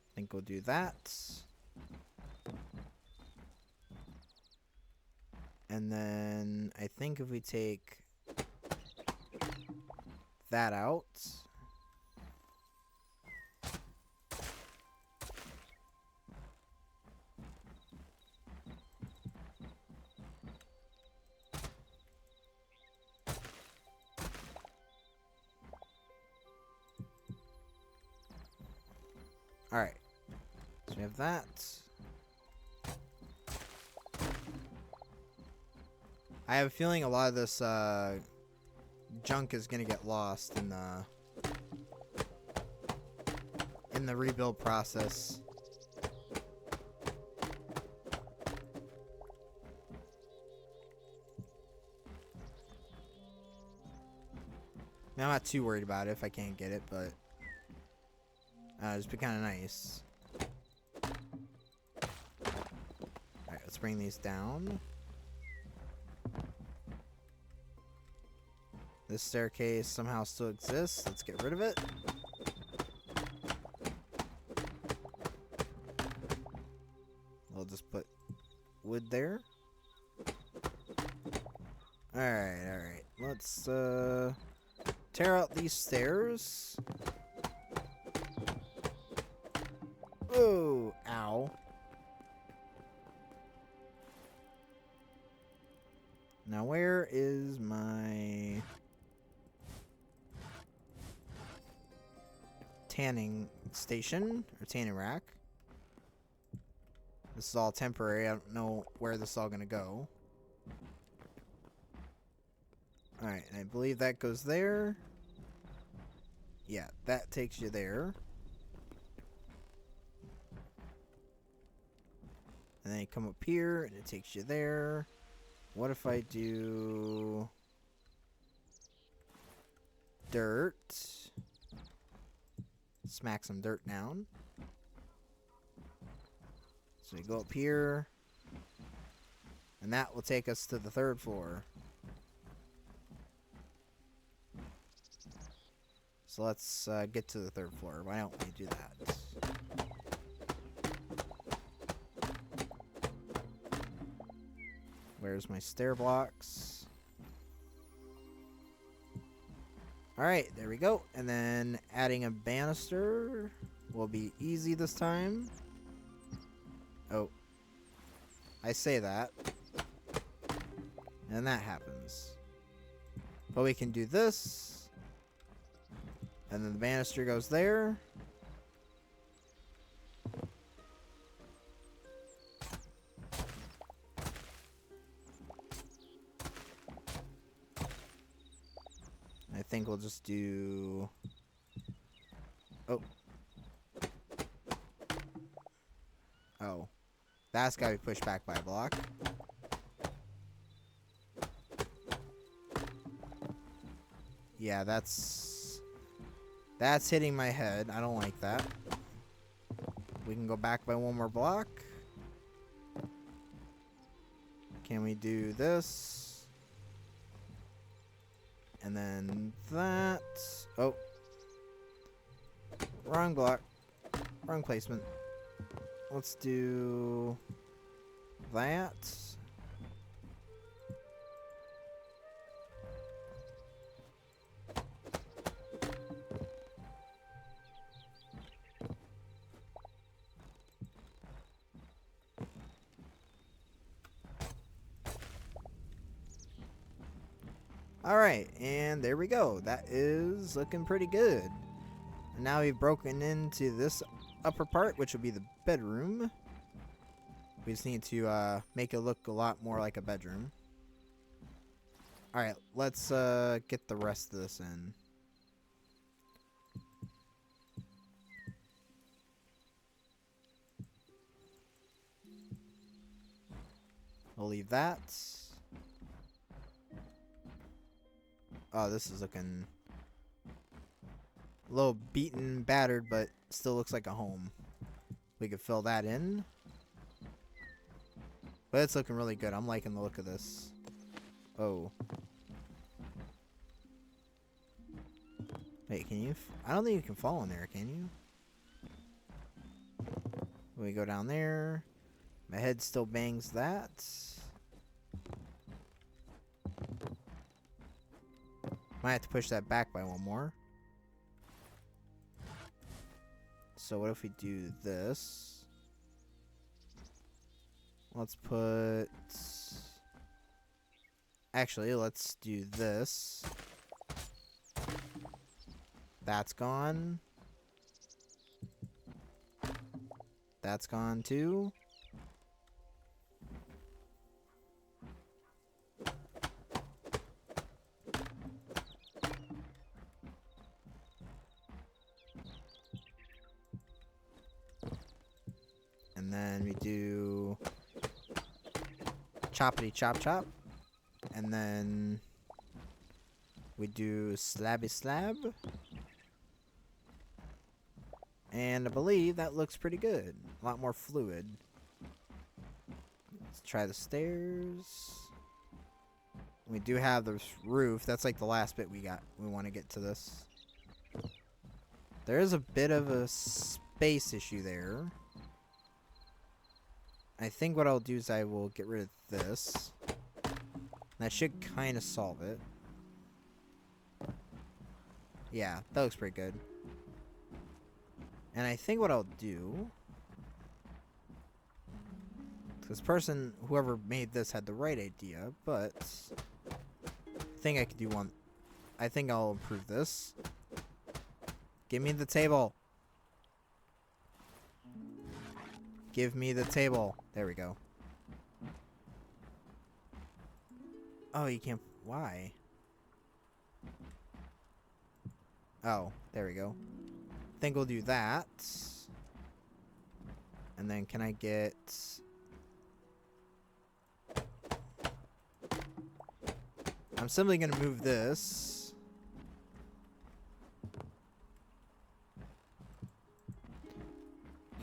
I think we'll do that. And then I think if we take that out. Alright. So we have that. I have a feeling a lot of this junk is gonna get lost in the rebuild process. Now, I'm not too worried about it if I can't get it, but it'd be kind of nice. Alright, let's bring these down. This staircase somehow still exists. Let's get rid of it. We'll just put wood there. Alright, alright. Let's tear out these stairs. Oh, ow. Now where is my tanning station or tanning rack? This is all temporary. I don't know where this is all gonna go. Alright, and I believe that goes there. Yeah, that takes you there. And then you come up here, and it takes you there. What if I do dirt? Smack some dirt down. So we go up here. And that will take us to the 3rd floor. So let's get to the 3rd floor. Why don't we do that? Where's my stair blocks? Alright, there we go. And then adding a banister will be easy this time. Oh. I say that. And that happens. But we can do this. And then the banister goes there. I think we'll just do... Oh. Oh. That's gotta be pushed back by a block. Yeah, that's hitting my head. I don't like that. We can go back by one more block. Can we do this? And then that. Oh. Wrong block. Wrong placement. Let's do that. Alright, and there we go. That is looking pretty good. And now we've broken into this upper part, which will be the bedroom. We just need to make it look a lot more like a bedroom. Alright, let's get the rest of this in. We'll leave that. Oh, this is looking a little beaten, battered, but still looks like a home. We could fill that in. But it's looking really good. I'm liking the look of this. Oh. Wait, can you? I don't think you can fall in there, can you? We go down there. My head still bangs that. Might have to push that back by one more. So what if we do this? Let's put... Actually, let's do this. That's gone. That's gone too. And then we do choppity chop chop. And then we do slabby slab. And I believe that looks pretty good. A lot more fluid. Let's try the stairs. We do have the roof. That's like the last bit we want to get to this. There is a bit of a space issue there. I think what I'll do is I will get rid of this. That should kind of solve it. Yeah, that looks pretty good. And I think what I'll do... This person, whoever made this, had the right idea, but... I think I could do one. I think I'll improve this. Give me the table. Give me the table. There we go. Oh, you can't... Why? Oh, there we go. I think we'll do that. And then can I get... I'm simply going to move this.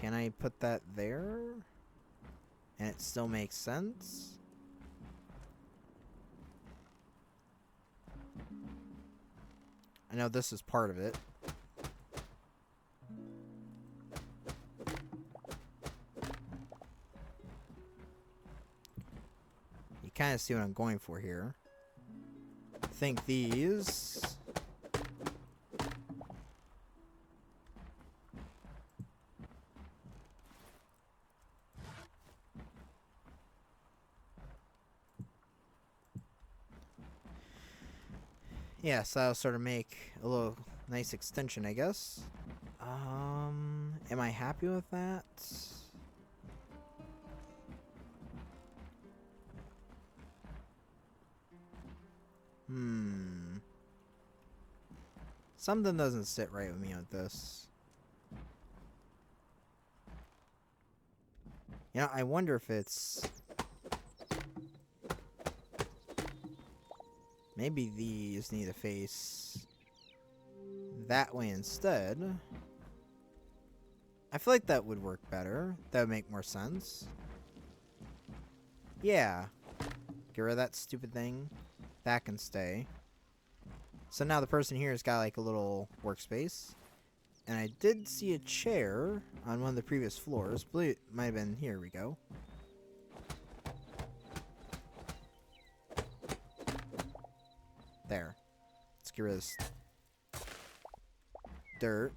Can I put that there? And it still makes sense? I know this is part of it. You kind of see what I'm going for here. I think these... Yeah, so that'll sort of make a little nice extension, I guess. Am I happy with that? Something doesn't sit right with me with this. You know, I wonder if it's... Maybe these need to face that way instead. I feel like that would work better. That would make more sense. Yeah. Get rid of that stupid thing. That can stay. So now the person here has got like a little workspace. And I did see a chair on one of the previous floors. I believe it might have been... Here we go. There. Let's get rid of this dirt.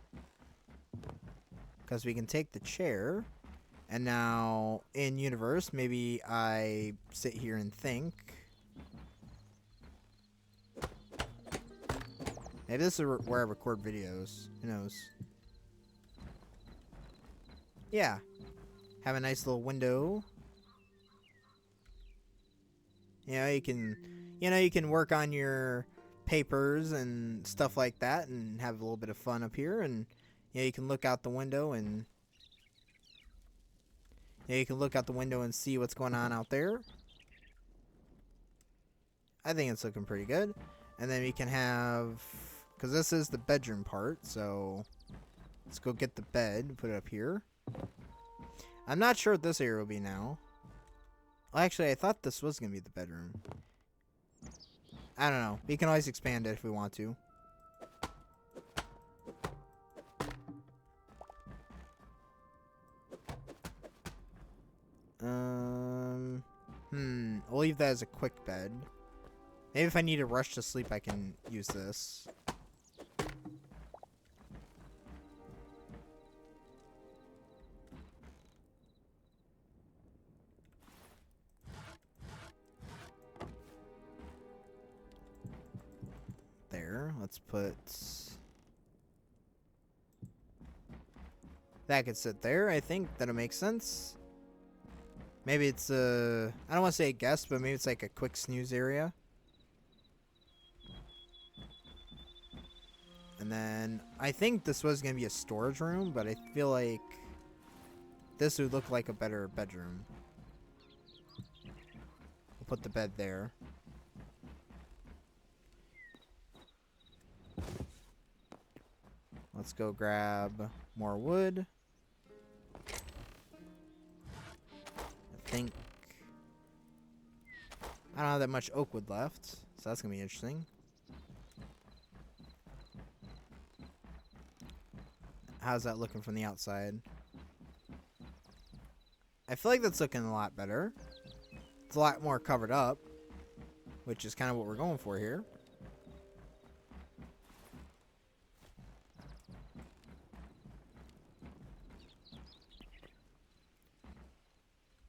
Because we can take the chair. And now, in universe, maybe I sit here and think. Maybe this is where I record videos. Who knows? Yeah. Have a nice little window. You can work on your papers and stuff like that and have a little bit of fun up here, and you can look out the window and see what's going on out there. I think it's looking pretty good. And then we can have, because this is the bedroom part, so let's go get the bed and put it up here. I'm not sure what this area will be now. Well, actually, I thought this was going to be the bedroom. I don't know. We can always expand it if we want to. I'll leave that as a quick bed. Maybe if I need to rush to sleep, I can use this. There. Let's put... That could sit there. I think that'll make sense. Maybe it's a... I don't want to say a guest, but maybe it's like a quick snooze area. And then I think this was going to be a storage room, but I feel like this would look like a better bedroom. We'll put the bed there. Let's go grab more wood. I think I don't have that much oak wood left, so that's gonna be interesting. How's that looking from the outside? I feel like that's looking a lot better. It's a lot more covered up, which is kind of what we're going for here.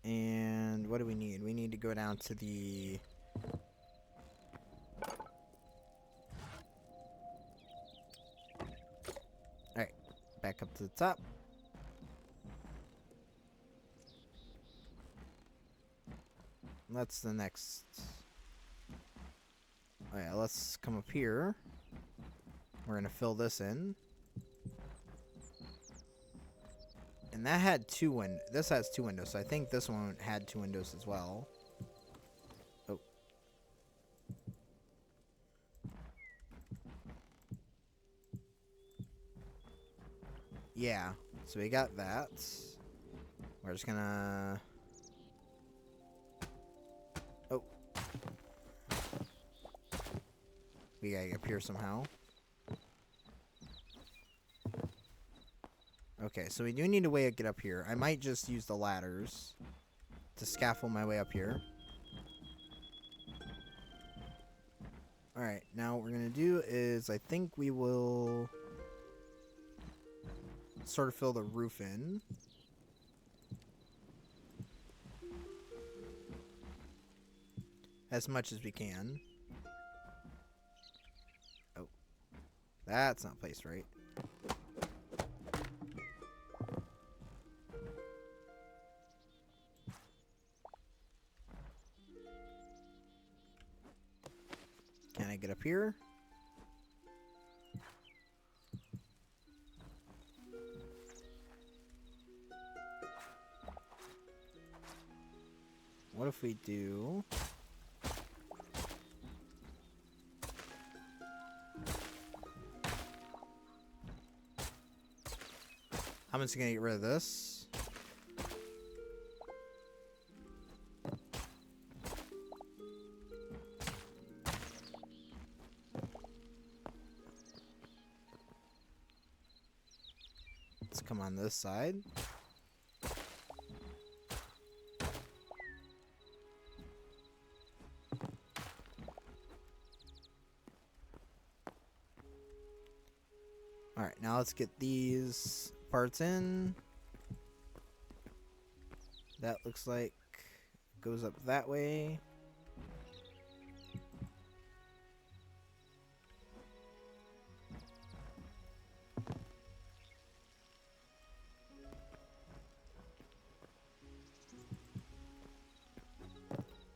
And what do we need? We need to go down to the... Alright, back up to the top. That's the next... Alright, let's come up here. We're gonna fill this in. And that had two windows. This has two windows, so I think this one had two windows as well. Oh. Yeah, so we got that. We're just gonna... Oh. We gotta get up here somehow. Okay, so we do need a way to get up here. I might just use the ladders to scaffold my way up here. Alright, now what we're going to do is I think we will sort of fill the roof in. As much as we can. Oh. That's not placed right. Can I get up here? What if we do... I'm just gonna get rid of this. Let's come on this side. Alright, now let's get these parts in. That looks like goes up that way.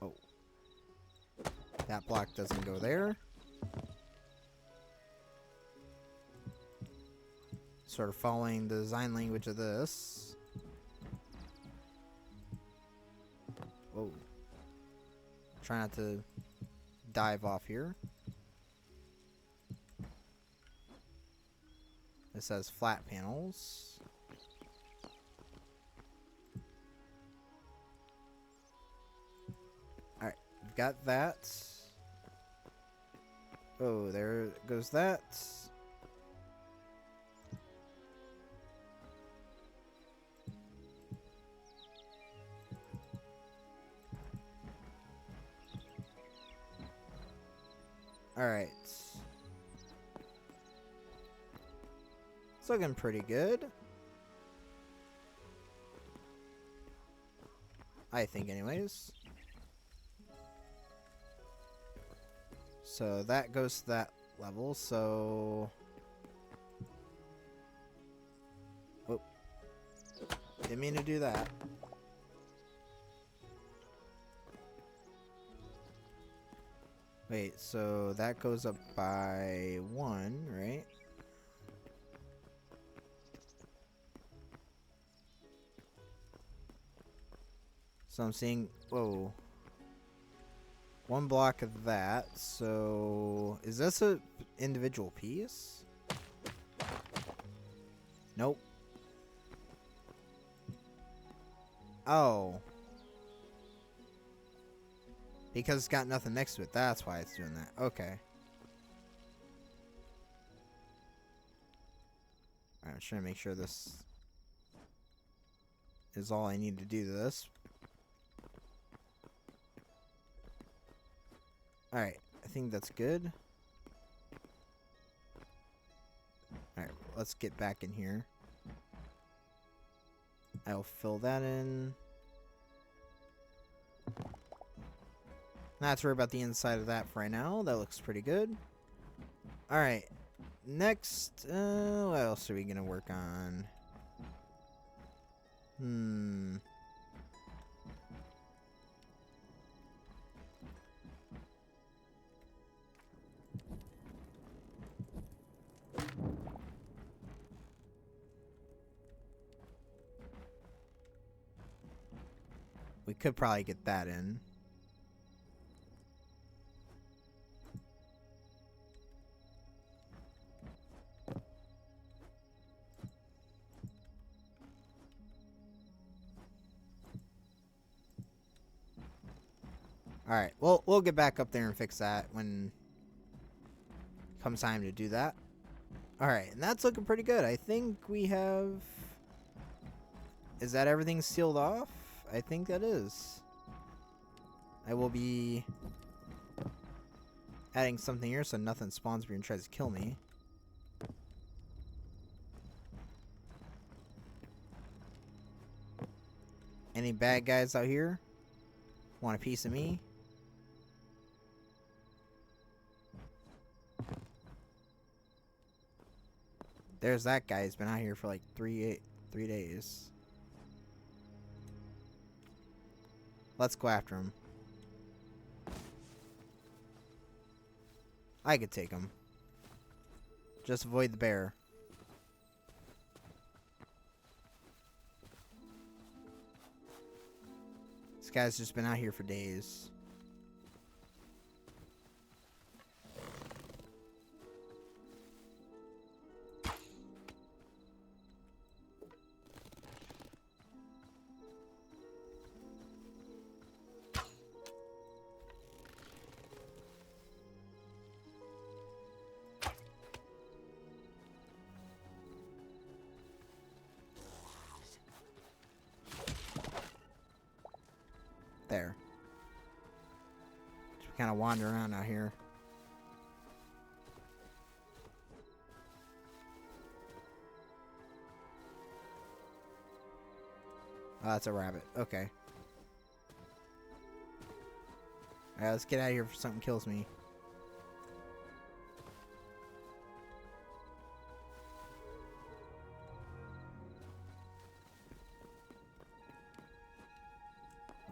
Oh. That block doesn't go there. Sort of following the design language of this. Whoa. Try not to dive off here. This says flat panels. Alright, we've got that. Oh, there goes that. Alright. It's looking pretty good. I think anyways. So that goes to that level, so... Oh. Didn't mean to do that. Wait, so that goes up by 1, right? So I'm seeing, whoa. 1 block of that, so... Is this a individual piece? Nope. Oh. Because it's got nothing next to it. That's why it's doing that. Okay. Alright, I'm trying to make sure this is all I need to do to this. Alright, I think that's good. Alright, let's get back in here. I'll fill that in. Not to worry about the inside of that for right now. That looks pretty good. Alright. Next, what else are we going to work on? We could probably get that in. Alright, we'll get back up there and fix that when comes time to do that. Alright, and that's looking pretty good. I think we have... Is that everything sealed off? I think that is. I will be adding something here so nothing spawns me and tries to kill me. Any bad guys out here? Want a piece of me? There's that guy. He's been out here for like 3 days. Let's go after him. I could take him. Just avoid the bear. This guy's just been out here for days. There. Just kind of wander around out here. Oh, that's a rabbit. Okay. Alright, let's get out of here before something kills me.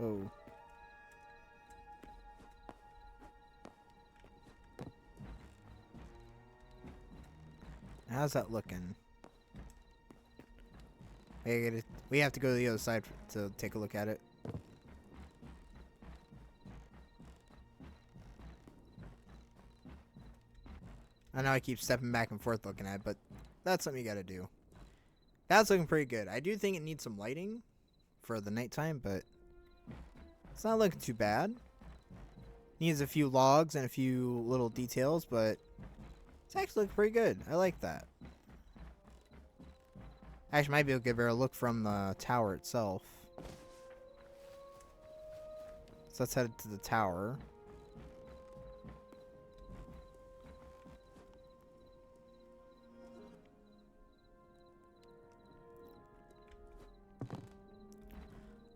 Oh. How's that looking? We have to go to the other side to take a look at it. I know I keep stepping back and forth looking at it, but that's something you gotta do. That's looking pretty good. I do think it needs some lighting for the nighttime, but it's not looking too bad. Needs a few logs and a few little details, but it's actually looking pretty good. I like that. Actually, might be able to get a better look from the tower itself. So let's head to the tower.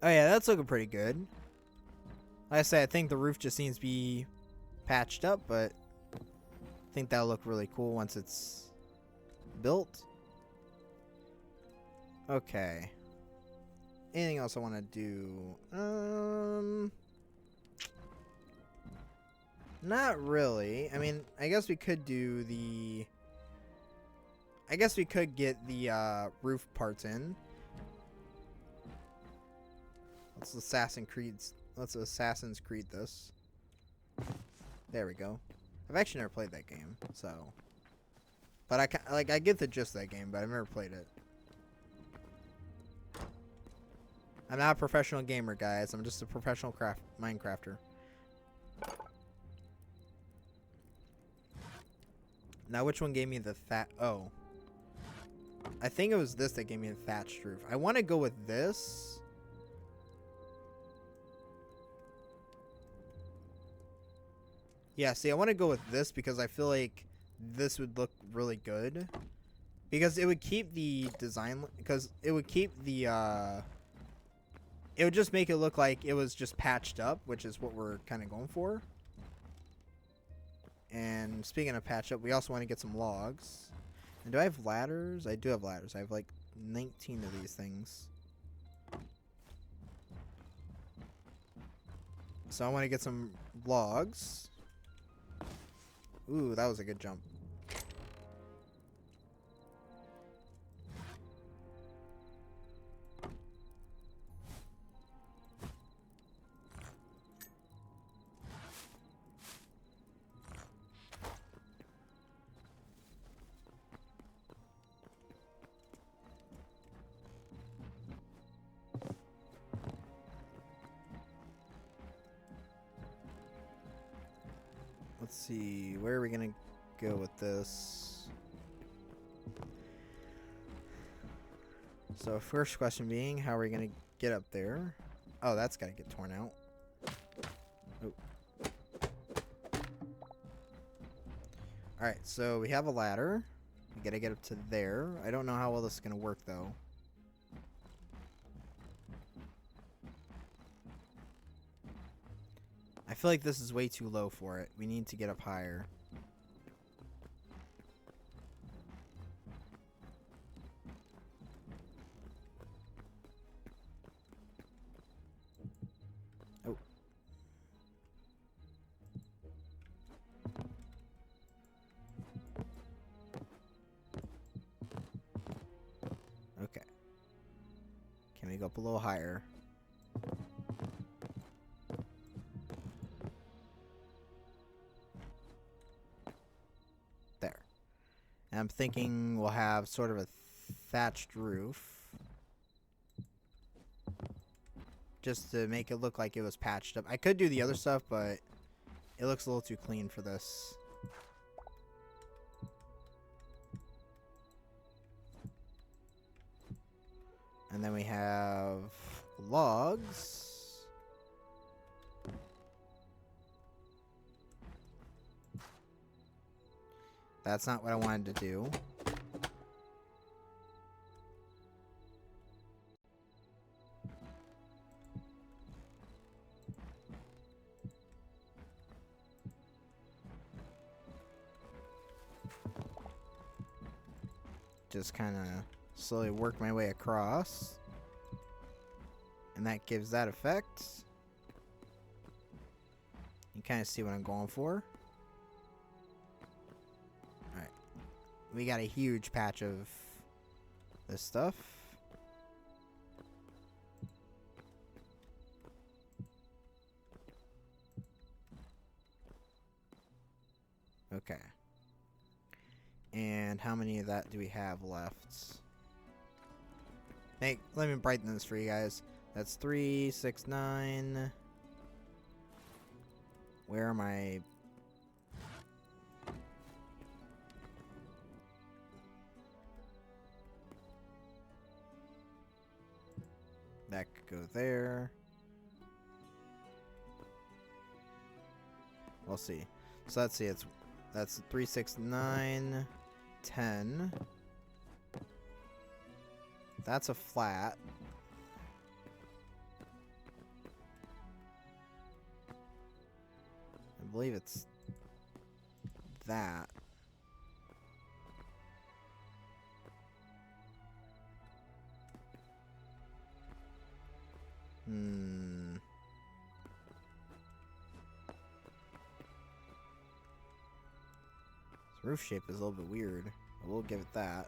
Oh yeah, that's looking pretty good. Like I said, I think the roof just needs to be patched up, but I think that'll look really cool once it's built. Okay. Anything else I want to do? Not really. I mean, I guess we could do the... I guess we could get the roof parts in. Let's Assassin's Creed this. There we go. I've actually never played that game, so... But I get the gist of that game, but I've never played it. I'm not a professional gamer, guys. I'm just a professional Minecrafter. Now, which one gave me the Oh. I think it was this that gave me the thatched roof. I want to go with this. Yeah, see, I want to go with this because I feel like this would look really good. Because it would keep the design... Because it would keep the... It would just make it look like it was just patched up, which is what we're kind of going for. And speaking of patch up, we also want to get some logs. And do I have ladders? I do have ladders. I have like 19 of these things. So I want to get some logs. Ooh, that was a good jump. Let's see, where are we gonna go with this? So first question being, how are we gonna get up there? Oh, that's gotta get torn out. Oh. Alright, so we have a ladder. We gotta get up to there. I don't know how well this is gonna work though. I feel like this is way too low for it. We need to get up higher. Oh. Okay. Can we go up a little higher? There. And I'm thinking we'll have sort of a thatched roof. Just to make it look like it was patched up. I could do the other stuff, but it looks a little too clean for this. And then we have logs. That's not what I wanted to do. Just kind of slowly work my way across. And that gives that effect. You kind of see what I'm going for. Alright. We got a huge patch of this stuff. Okay. And how many of that do we have left? Hey, let me brighten this for you guys. That's 3, 6, 9. Where am I? That could go there. We'll see. So let's see. That's 3, 6, 9, 10. That's a flat. I believe it's that. This roof shape is a little bit weird. I will give it that.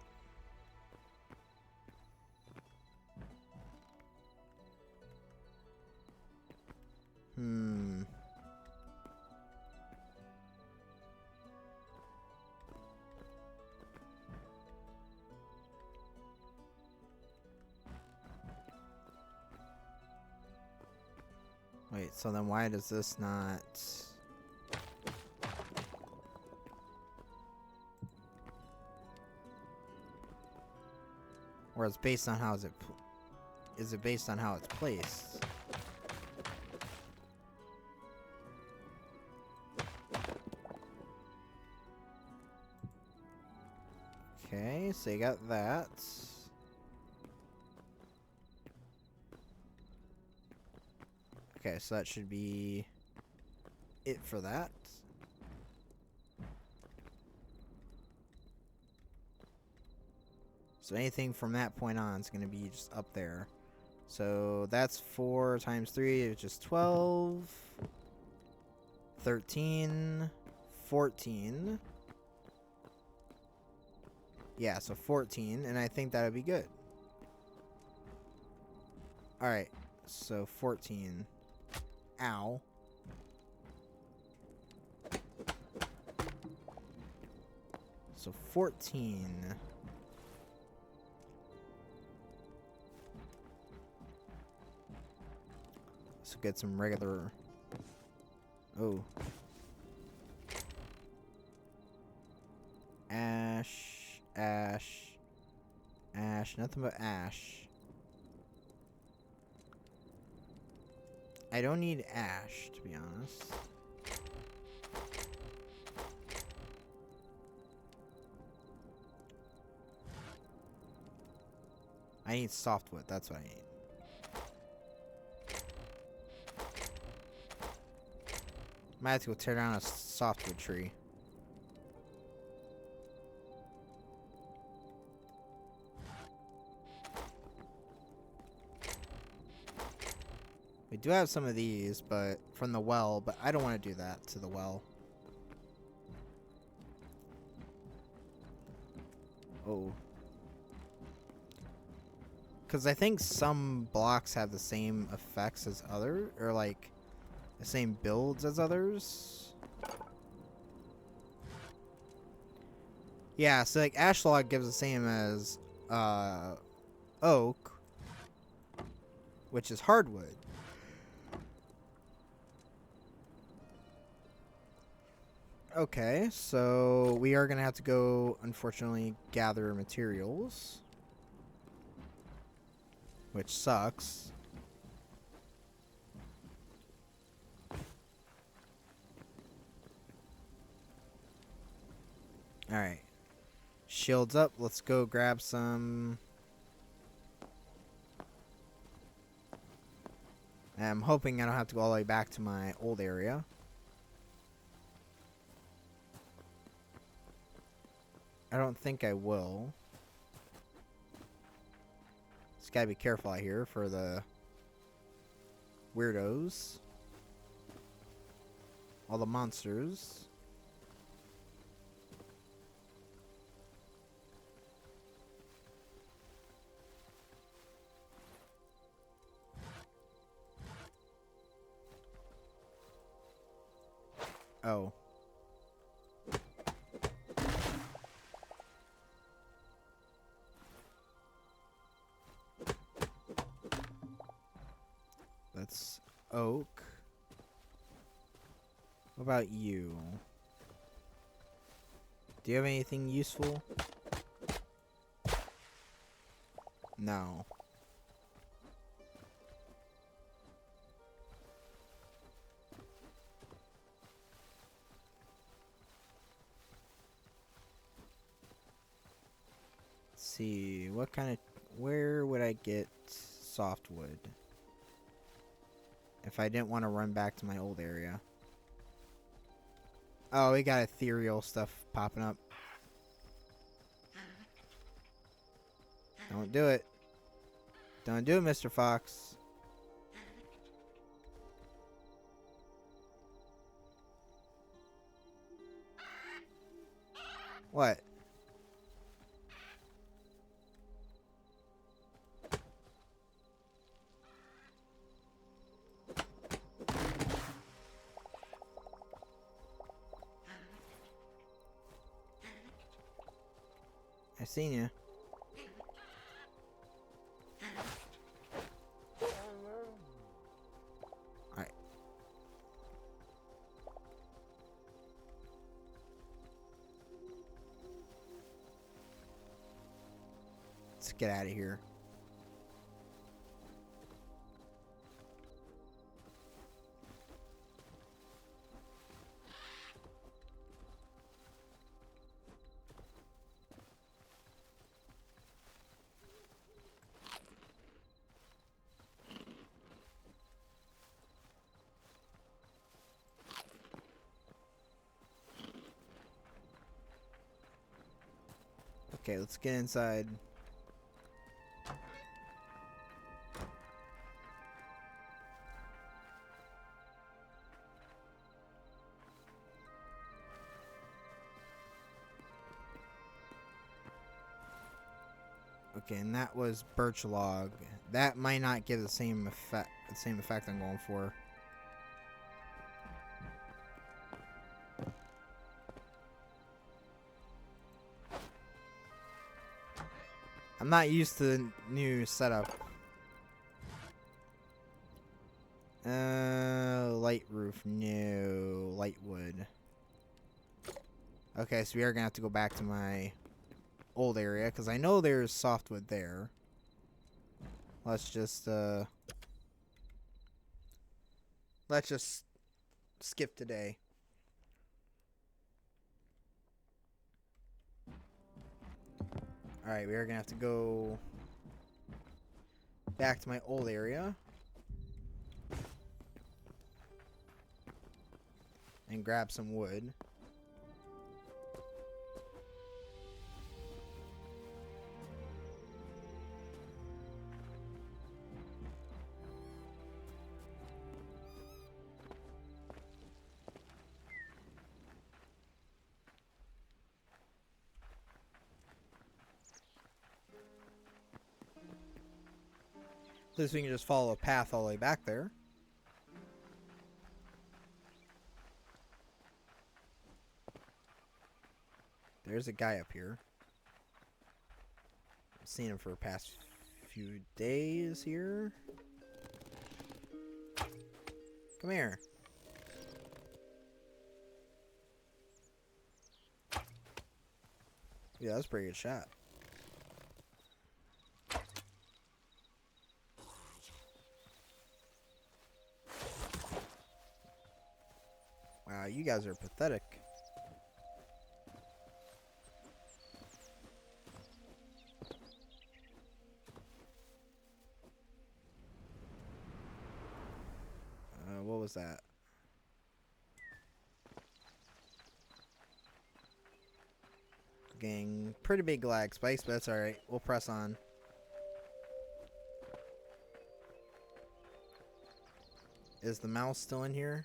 Wait, so then why does this not... Or it's based on how is it based on how it's placed? Okay, so you got that. Okay, so that should be it for that. So anything from that point on is going to be just up there. So that's 4 times 3, which is 12, 13, 14. Yeah, so 14, and I think that would be good. Alright, so 14. Ow. So 14. So get some regular... Oh. Ash, ash, ash, nothing but ash. I don't need ash, to be honest. I need softwood, that's what I need. Might have to go tear down a softwood tree. We do have some of these, but from the well, but I don't want to do that to the well. Oh. Because I think some blocks have the same effects as other, or like the same builds as others. Yeah, so like ash log gives the same as oak, which is hardwood. Okay, so we are gonna have to go, unfortunately, gather materials, which sucks. Alright. Shields up. Let's go grab some. I'm hoping I don't have to go all the way back to my old area. I don't think I will. Just gotta be careful out here for the weirdos. All the monsters. Oh. That's oak. What about you? Do you have anything useful? No. Let's see, what kind of... Where would I get softwood? If I didn't want to run back to my old area. Oh, we got ethereal stuff popping up. Don't do it. Don't do it, Mr. Fox. What? I seen you. Alright. let's get out of here. Okay, let's get inside. Okay, and that was birch log. That might not give the same effect I'm going for. I'm not used to the new setup. Light roof. No. Light wood. Okay, so we are gonna have to go back to my old area, because I know there's softwood there. Let's just skip today. Alright, we are gonna have to go back to my old area and grab some wood. At least we can just follow a path all the way back there. There's a guy up here. I've seen him for the past few days here. Come here. Yeah, that's a pretty good shot. Wow, you guys are pathetic. What was that? Getting pretty big lag spikes, but that's alright. We'll press on. Is the mouse still in here?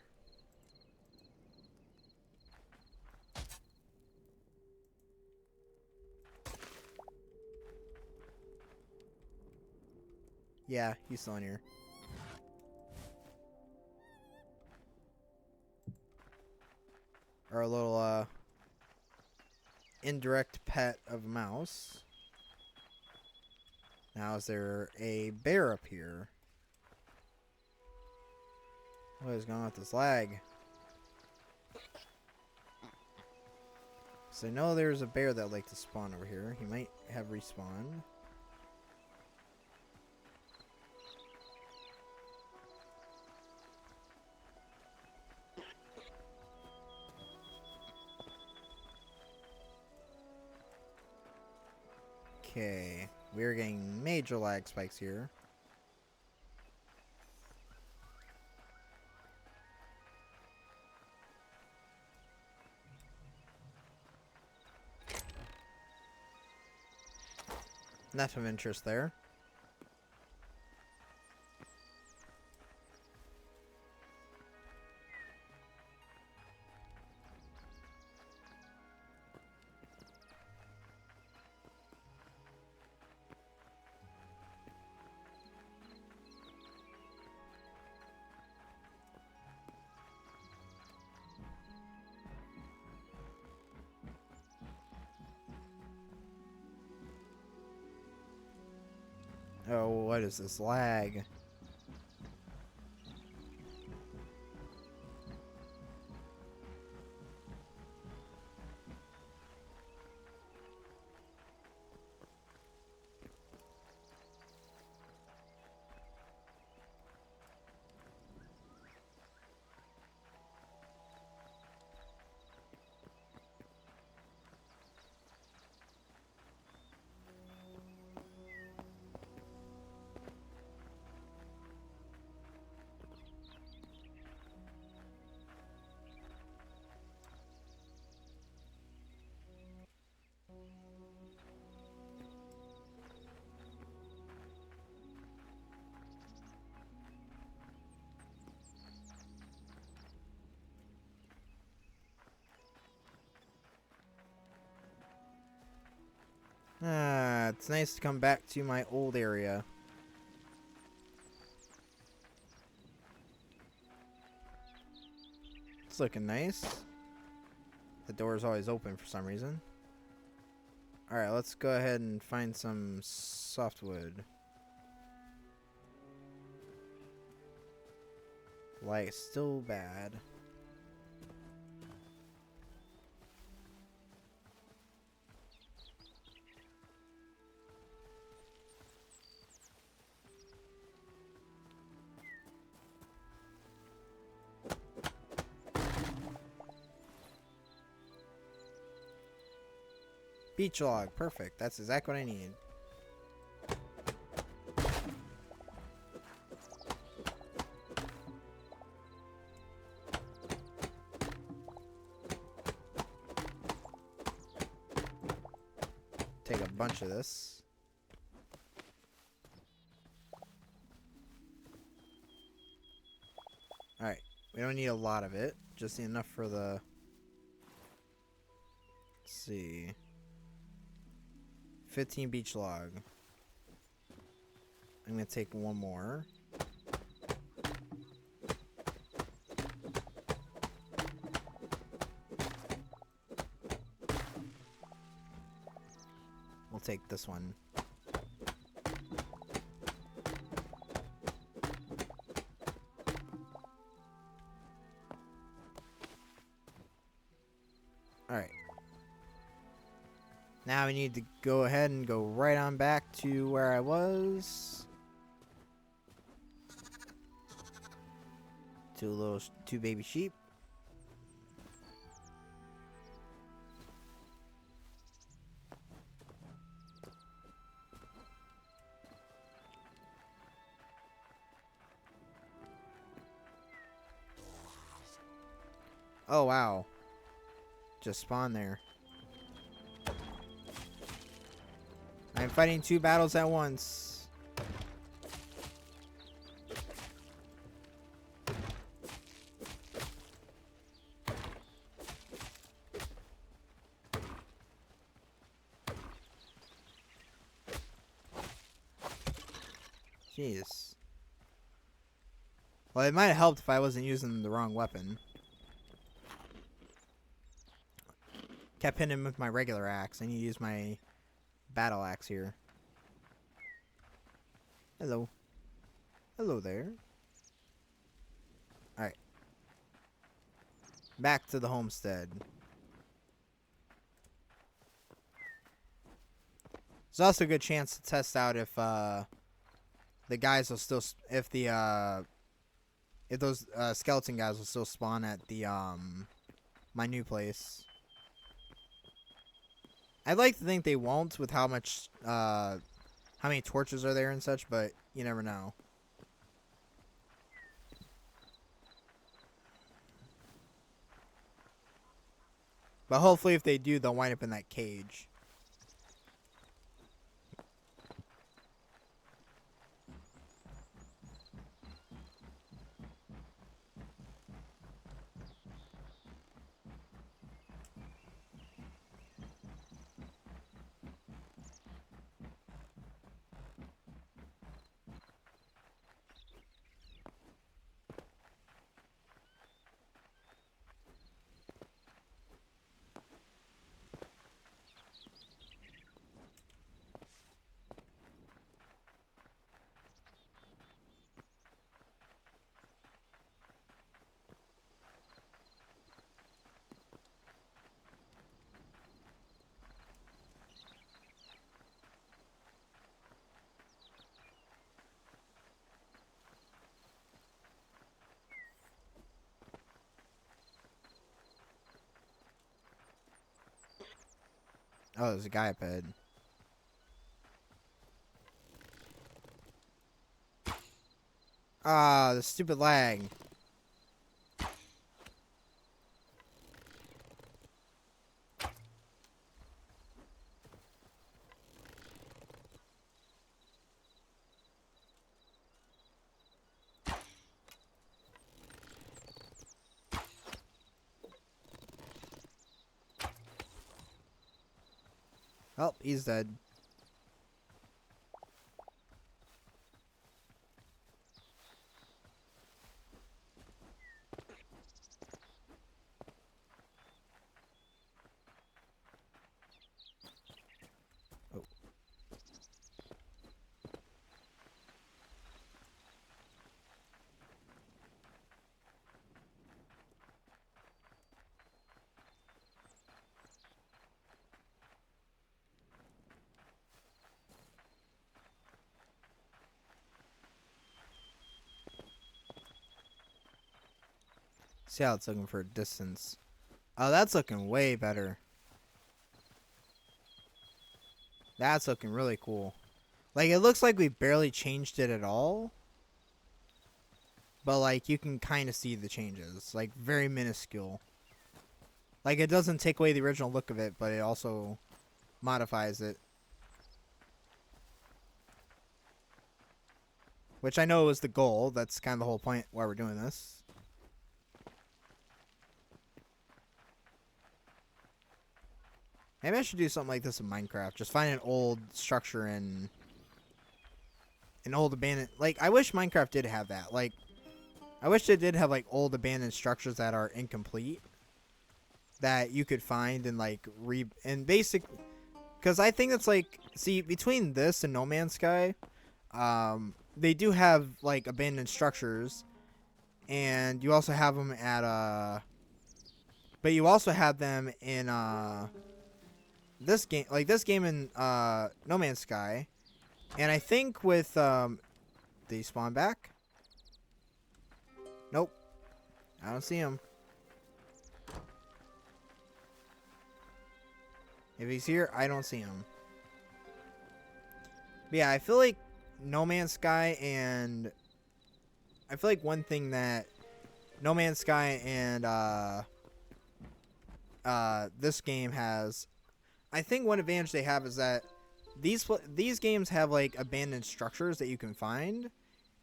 Yeah, he's still in here. Our little indirect pet of a mouse. Now, is there a bear up here? What is going on with this lag? So I know there's a bear that would like to spawn over here. He might have respawned. Okay, we're getting major lag spikes here. Enough of interest there. Oh, what is this lag? it's nice to come back to my old area. It's looking nice. The door is always open for some reason. Alright, let's go ahead and find some softwood. Light still bad. Beach log, perfect. That's exactly what I need. Take a bunch of this. Alright, we don't need a lot of it. Just need enough for the... Let's see... 15 beach log. I'm gonna take one more. We'll take this one. Alright. Now we need to go ahead and go right on back to where I was. Two baby sheep. Oh wow. Just spawned there. I'm fighting two battles at once. Jeez. Well, it might have helped if I wasn't using the wrong weapon. Kept hitting him with my regular axe. I need to use my battle axe here. Hello. Hello there. Alright. Back to the homestead. There's also a good chance to test out if the guys will still if those skeleton guys will still spawn at the my new place. I'd like to think they won't with how much how many torches are there and such, but you never know. But hopefully if they do, they'll wind up in that cage. Oh, there's a guy up ahead. Ah, the stupid lag. Oh, he's dead. See how it's looking for distance. Oh, that's looking way better. That's looking really cool. Like, it looks like we barely changed it at all. But, like, you can kind of see the changes. Like, very minuscule. Like, it doesn't take away the original look of it, but it also modifies it. Which I know was the goal. That's kind of the whole point why we're doing this. Maybe I should do something like this in Minecraft. Just find an old structure in an old abandoned... Like, I wish Minecraft did have that. Like, I wish it did have, like, old abandoned structures that are incomplete. That you could find and, like, and basic... Because I think it's, like... See, between this and No Man's Sky... they do have, like, abandoned structures. And you also have them at, But you also have them in, this game, like this game in No Man's Sky, and I think with they spawn back. Nope, I don't see him. If he's here, I don't see him. But yeah, I feel like No Man's Sky and I feel like one thing that No Man's Sky and this game has. I think one advantage they have is that these games have like abandoned structures that you can find,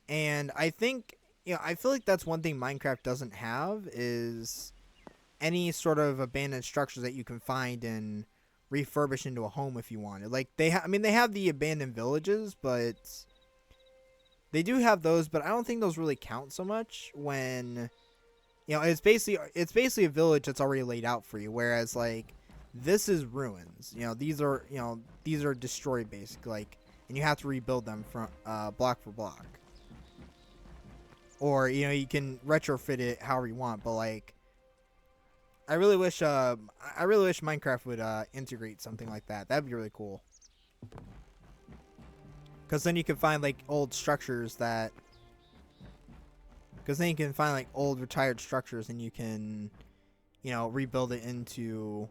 and I think I feel like that's one thing Minecraft doesn't have is any sort of abandoned structures that you can find and refurbish into a home if you wanted. Like they have the abandoned villages, but they do have those, but I don't think those really count so much when it's basically a village that's already laid out for you, whereas like this is ruins. These are destroyed basically, like, and you have to rebuild them from block for block. Or you can retrofit it however you want, but like I really wish Minecraft would integrate something like that. That'd be really cool. Cuz then you can find like old structures that old retired structures and you can rebuild it into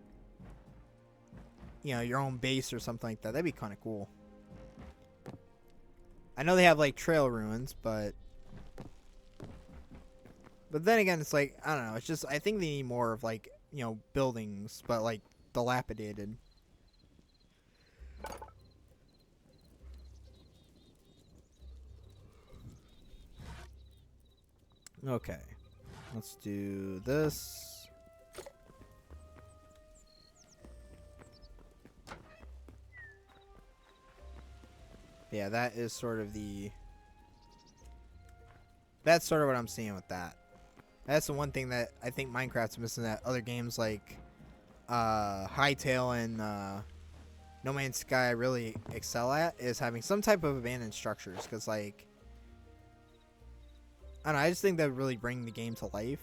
your own base or something like that. That'd be kind of cool. I know they have like trail ruins, but then again, it's like I don't know. It's just I think they need more of like buildings, but like dilapidated. Okay, let's do this. Yeah, that's sort of what I'm seeing with that. That's the one thing that I think Minecraft's missing that other games like Hytale and No Man's Sky really excel at is having some type of abandoned structures. Because like I don't know, I just think that would really bring the game to life.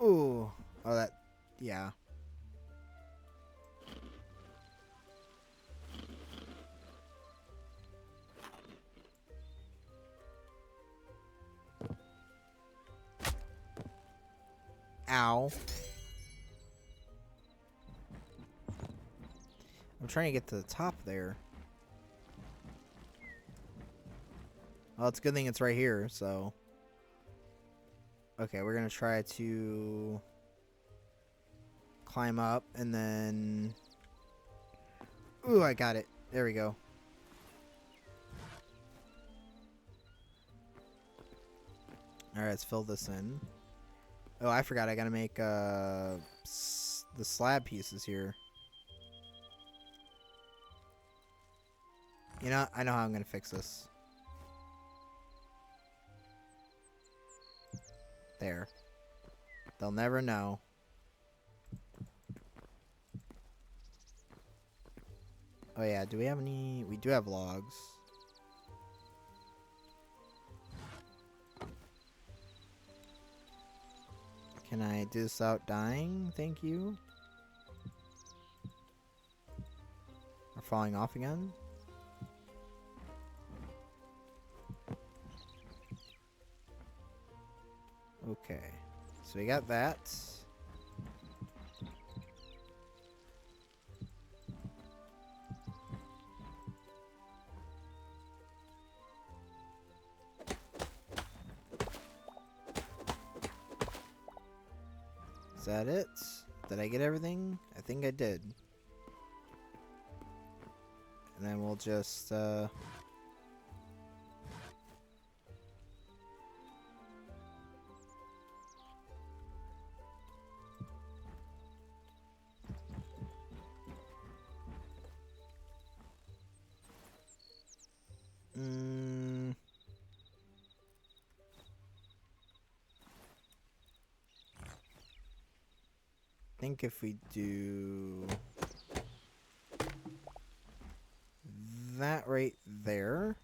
Ooh. Oh, that... Yeah. Ow. I'm trying to get to the top there. Well, it's a good thing it's right here, so... Okay, we're gonna try to climb up and then... Ooh, I got it. There we go. Alright, let's fill this in. Oh, I forgot. I gotta make the slab pieces here. I know how I'm gonna fix this. There. They'll never know. Oh yeah, do we have any... We do have logs. Can I do this without dying? Thank you. falling off again. Okay. So we got that. Is that it? Did I get everything? I think I did. And then we'll just, I think if we do that right there,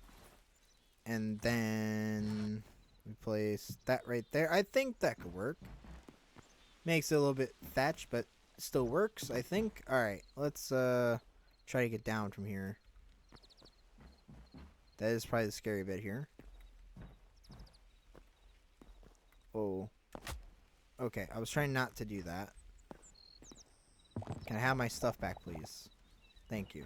and then we place that right there, I think that could work. Makes it a little bit thatched, but still works, I think. Alright, let's try to get down from here. That is probably the scary bit here. Oh. Okay, I was trying not to do that. Can I have my stuff back, please? Thank you.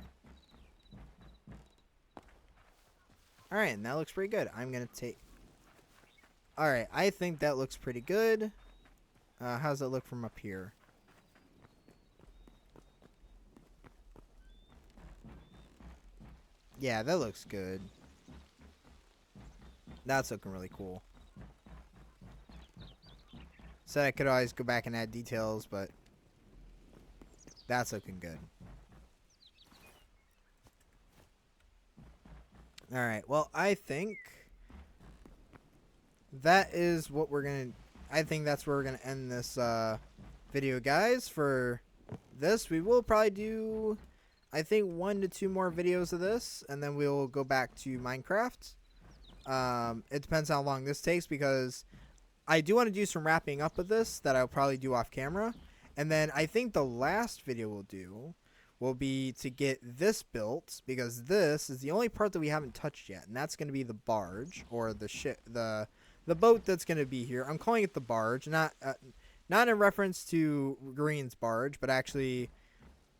Alright, and that looks pretty good. I'm gonna take... Alright, I think that looks pretty good. How's it look from up here? Yeah, that looks good. That's looking really cool. Said I could always go back and add details, but that's looking good. Alright, well, I think that is what we're gonna... I think that's where we're gonna end this video, guys. For this, we will probably do, I think, 1 to 2 more videos of this, and then we'll go back to Minecraft. It depends how long this takes, because I do want to do some wrapping up of this that I'll probably do off camera. And then I think the last video we'll do will be to get this built, because this is the only part that we haven't touched yet, and that's going to be the barge, or the boat that's going to be here. I'm calling it the barge, not in reference to Green's barge, but actually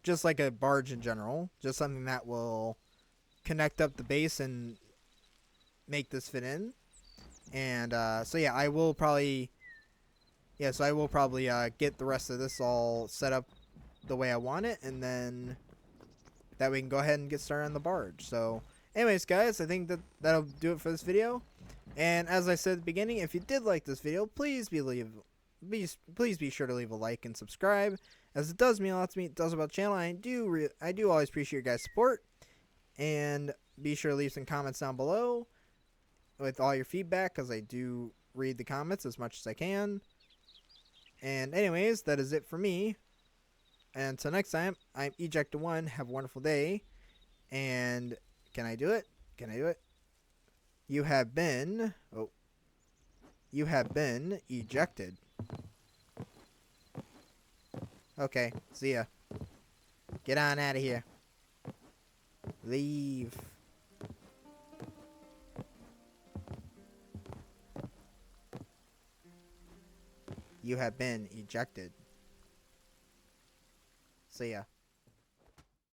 just like a barge in general, just something that will connect up the base and make this fit in. And so yeah, I will probably get the rest of this all set up the way I want it, and then that we can go ahead and get started on the barge. So anyways, guys, I think that'll do it for this video. And as I said at the beginning, if you did like this video, please be sure to leave a like and subscribe, as it does mean a lot to me. It does about the channel. I do always appreciate your guys' support, and be sure to leave some comments down below with all your feedback, because I do read the comments as much as I can. And anyways, that is it for me. And until next time, I'm Eject1. Have a wonderful day. And can I do it? Can I do it? You have been ejected. Okay, see ya. Get on out of here. Leave. You have been ejected. See ya.